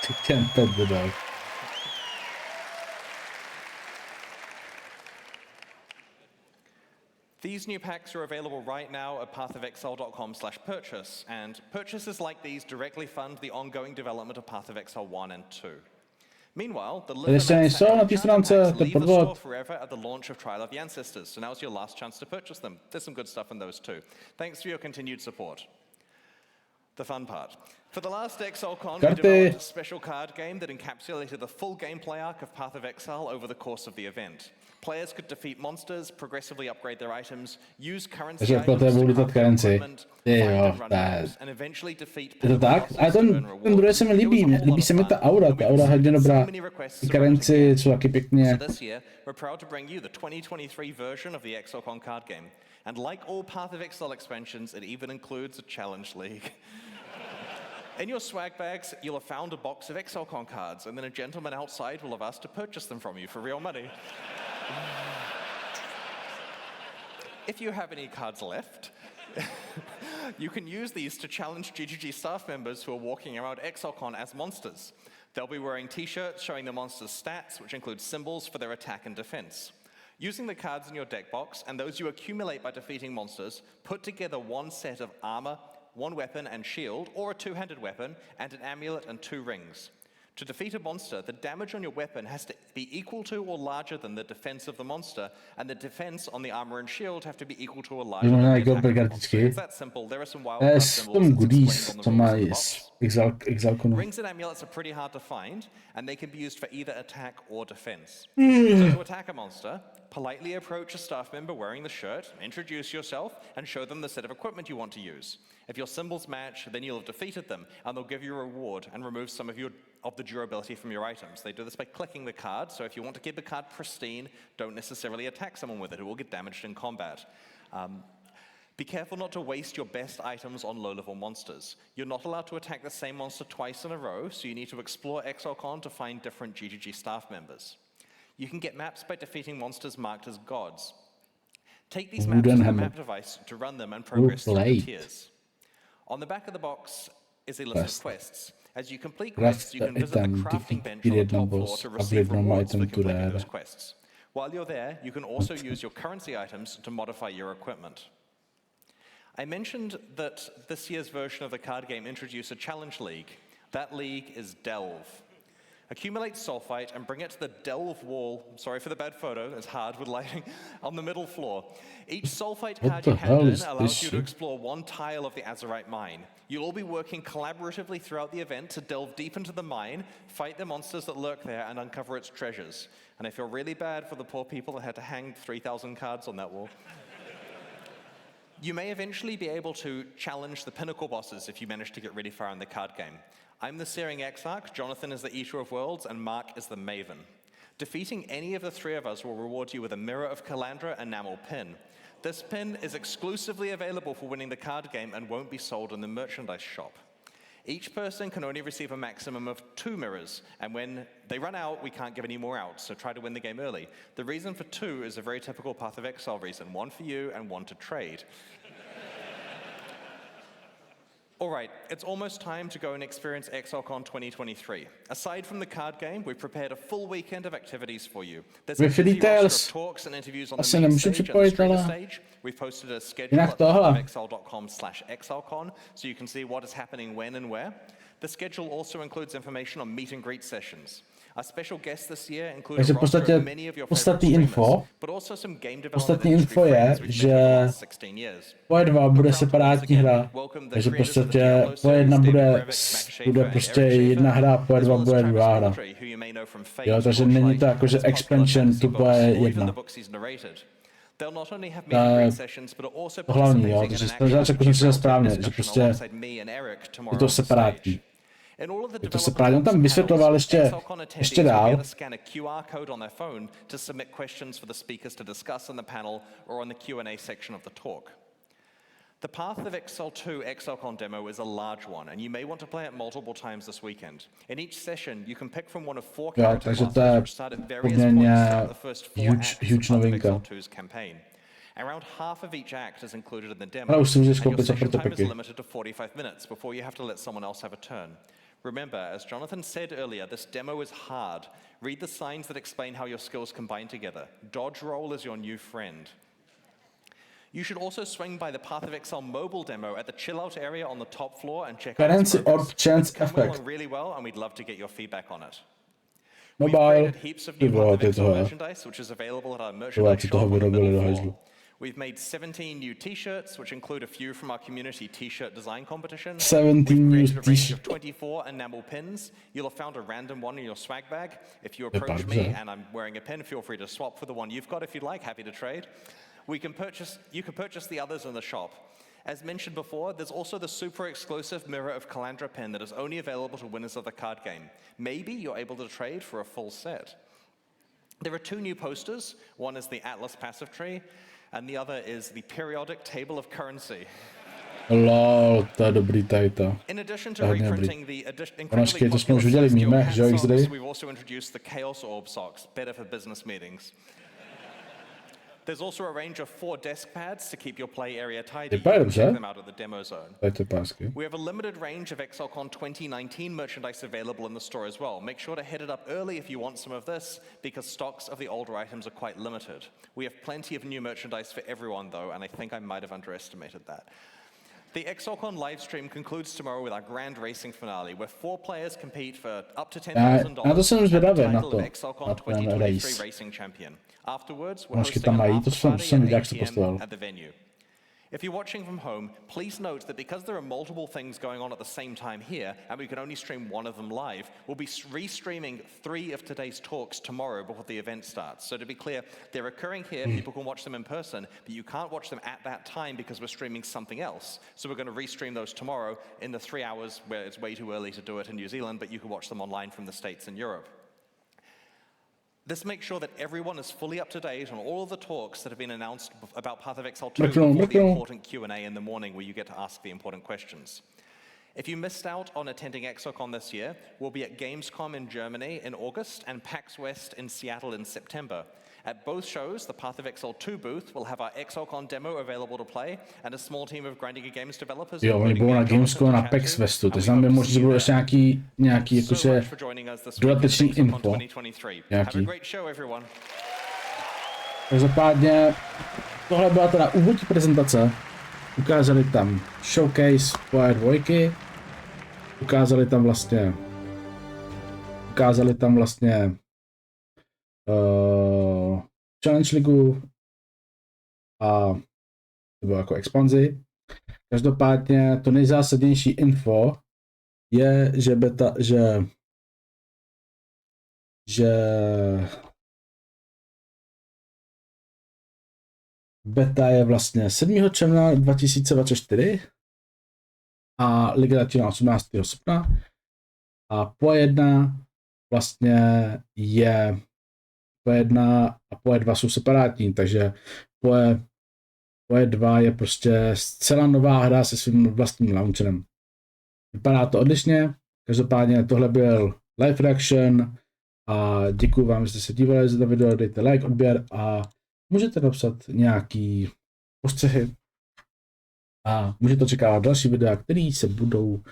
You can pet the dog. These new packs are available right now at pathofexile.com/purchase, and purchases like these directly fund the ongoing development of Path of Exile 1 and 2. Meanwhile, the ještě nejsou na té stránce, to je leave the podvod. store forever at the launch of Trial of the Ancestors, so now's your last chance to purchase them. There's some good stuff in those too. Thanks for your continued support. The fun part. For the last Exilecon, we developed a special card game that encapsulated the full gameplay arc of Path of Exile over the course of the event. Players could defeat monsters, progressively upgrade their items, use currency items to craft their equipment, find and run maps, and eventually defeat Je to tak? A ten druhý se mi líbí. Líbí se mi ta aura je hodně dobrá. Ty karenci jsou taky pěkně. So this year, we're proud to bring you the 2023 version of the Exilecon card game. And like all Path of Exile expansions, it even includes a challenge league. In your swag bags, you'll have found a box of Exilecon cards, and then a gentleman outside will have asked to purchase them from you for real money. If you have any cards left, you can use these to challenge GGG staff members who are walking around Exilecon as monsters. They'll be wearing t-shirts showing the monster's stats, which include symbols for their attack and defense. Using the cards in your deck box and those you accumulate by defeating monsters, put together one set of armor, one weapon and shield, or a two-handed weapon, and an amulet and 2 rings. To defeat a monster, the damage on your weapon has to be equal to or larger than the defense of the monster, and the defense on the armor and shield have to be equal to or larger than the attack. It's that simple. There are some wild card symbols explained on the rules of the box. Rings and amulets are pretty hard to find, and they can be used for either attack or defense. So to attack a monster, politely approach a staff member wearing the shirt, introduce yourself, and show them the set of equipment you want to use. If your symbols match, then you'll have defeated them, and they'll give you a reward and remove some of the durability from your items. They do this by clicking the card, so if you want to keep the card pristine, don't necessarily attack someone with it, it will get damaged in combat. Be careful not to waste your best items on low-level monsters. You're not allowed to attack the same monster twice in a row, so you need to explore Exilecon to find different GGG staff members. You can get maps by defeating monsters marked as gods. Take these maps to the map device to run them and progress through the tiers. On the back of the box is a list of quests. As you complete quests, you can visit the crafting bench on the top floor to receive rewards for completing those quests. While you're there, you can also use your currency items to modify your equipment. I mentioned that this year's version of the card game introduced a challenge league. That league is Delve. Accumulate sulfite and bring it to the Delve wall, sorry for the bad photo, it's hard with lighting, on the middle floor. Each sulfite card you hand in allows you to explore one tile of the azurite mine. You'll all be working collaboratively throughout the event to delve deep into the mine, fight the monsters that lurk there, and uncover its treasures. And I feel really bad for the poor people that had to hang 3,000 cards on that wall. You may eventually be able to challenge the pinnacle bosses if you manage to get really far in the card game. I'm the Searing Exarch, Jonathan is the Eater of Worlds, and Mark is the Maven. Defeating any of the 3 of us will reward you with a Mirror of Calandra enamel pin. This pin is exclusively available for winning the card game and won't be sold in the merchandise shop. Each person can only receive a maximum of 2 mirrors, and when they run out, we can't give any more out, so try to win the game early. The reason for 2 is a very typical Path of Exile reason, 1 for you and 1 to trade. All right, it's almost time to go and experience Exilecon 2023. Aside from the card game, we've prepared a full weekend of activities for you. There's a busy roster of talks and interviews on the main stage and the streamer stage. We've posted a schedule at exile.com/exilecon, so you can see what is happening when and where. The schedule also includes information on meet and greet sessions. A special guest this year includes a roster of many of your favorite streamers, but also some game development industry friends we've met for the last 16 years. Moje 2 bude separátní hra, takže v podstatě Moje 1 bude prostě jedna hra, Moje 2 bude druhá hra. Jo, takže není to jako, že expansion, to bude jedna. To hlavní, jo, takže řekl jsem si to správně, že prostě je to separátní. Je to separátní, on tam vysvětloval ještě dál. The Path of Exile 2 Exilecon demo is a large one, and you may want to play it multiple times this weekend. In each session, you can pick from one of 4 character classes which start at various points throughout the first 4 acts of Path of Exile 2's campaign. Around half of each act is included in the demo, and your session time is limited to 45 minutes before you have to let someone else have a turn. Remember, as Jonathan said earlier, this demo is hard. Read the signs that explain how your skills combine together. Dodge roll is your new friend. You should also swing by the Path of Exile mobile demo at the chill out area on the top floor and check out its progress. It's coming along really well, and we'd love to get your feedback on it. Mobile. Heaps of Ty new vole, Path to je of Exile toho, merchandise, which is available at our Tohle, merchandise co shop toho on the vyrobili do middle hajzlu. floor. We've made 17 new t-shirts, which include a few from our community t-shirt design competition. 17 new We've created a range of t-shirts. 24 enamel pins. You'll have found a random one in your swag bag. If you Je approach me bardzo. and I'm wearing a pin, feel free to swap for the one you've got if you'd like. Happy to trade. You can purchase the others in the shop. As mentioned before, there's also the super exclusive Mirror of Calandra pin that is only available to winners of the card game. Maybe you're able to trade for a full set. There are 2 new posters. One is the Atlas Passive Tree, and the other is the Periodic Table of Currency. Lol, to je dobrý tady to. In addition to To je hodně dobrý. reprinting the incredibly Ponožky, to jsme už popular viděli Celestial míme, hat že jo, socks, Exile? we've also introduced the Chaos Orb socks, better for business meetings. There's also a range of 4 desk pads to keep your play area tidy. You Vypadají can dobře. check them out at the demo zone. Tady to je pásky. We have a limited range of Exilecon 2019 merchandise available in the store as well. Make sure to hit it up early if you want some of this, because stocks of the older items are quite limited. We have plenty of new merchandise for everyone though, and I think I might have underestimated that. The Exilecon livestream concludes tomorrow with our grand racing finale, where 4 players compete for up to $10,000 Na to jsem zvědavý, and na the title to. of Exilecon Na ten 2023 race. Racing Champion. Afterwards, we're Ponožky hosting tam an mají, to after jsem party at viděl, jak 8 se p.m. postoval. at the venue. If you're watching from home, please note that because there are multiple things going on at the same time here, and we can only stream one of them live, we'll be re-streaming 3 of today's talks tomorrow before the event starts. So to be clear, they're occurring here, people can watch them in person, but you can't watch them at that time because we're streaming something else. So we're going to re-stream those tomorrow in the 3 hours where it's way too early to do it in New Zealand, but you can watch them online from the States and Europe. This makes sure that everyone is fully up to date on all of the talks that have been announced about Path of Exile 2 before the important Q&A in the morning where you get to ask the important questions. If you missed out on attending Exilecon this year, we'll be at Gamescom in Germany in August and PAX West in Seattle in September. At both shows, the Path of Exile 2 booth will have our Exilecon demo available to play and a small team of grinding games developers. Jo, oni budou na Gamescom a PAX Westu, to znamená, možná, že budou ještě nějaký jakože dodatečný info. Nějaký. Každopádně, tohle byla teda úvodní prezentace. Ukázali tam showcase Poje 2, ukázali tam vlastně Challenge League a nebo jako expanzi. Každopádně to nejzásadnější info je, že beta je vlastně 7. června 2024 a liga začíná 18. srpna a Poje 1 vlastně je Poje 1 a Poje 2 jsou separátní, takže Poje 2 je prostě zcela nová hra se svým vlastním launcherem. Vypadá to odlišně, každopádně tohle byl live reaction a děkuji vám, že jste se dívali za video, dejte like, odběr a můžete napsat nějaký postřehy a můžete očekávat další videa, které se budou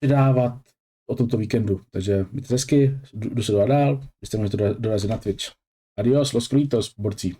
vydávat o tomto víkendu. Takže mějte se hezky, jdu se dál, vy jste můžete dorazit na Twitch. Adios, los culitos, borci.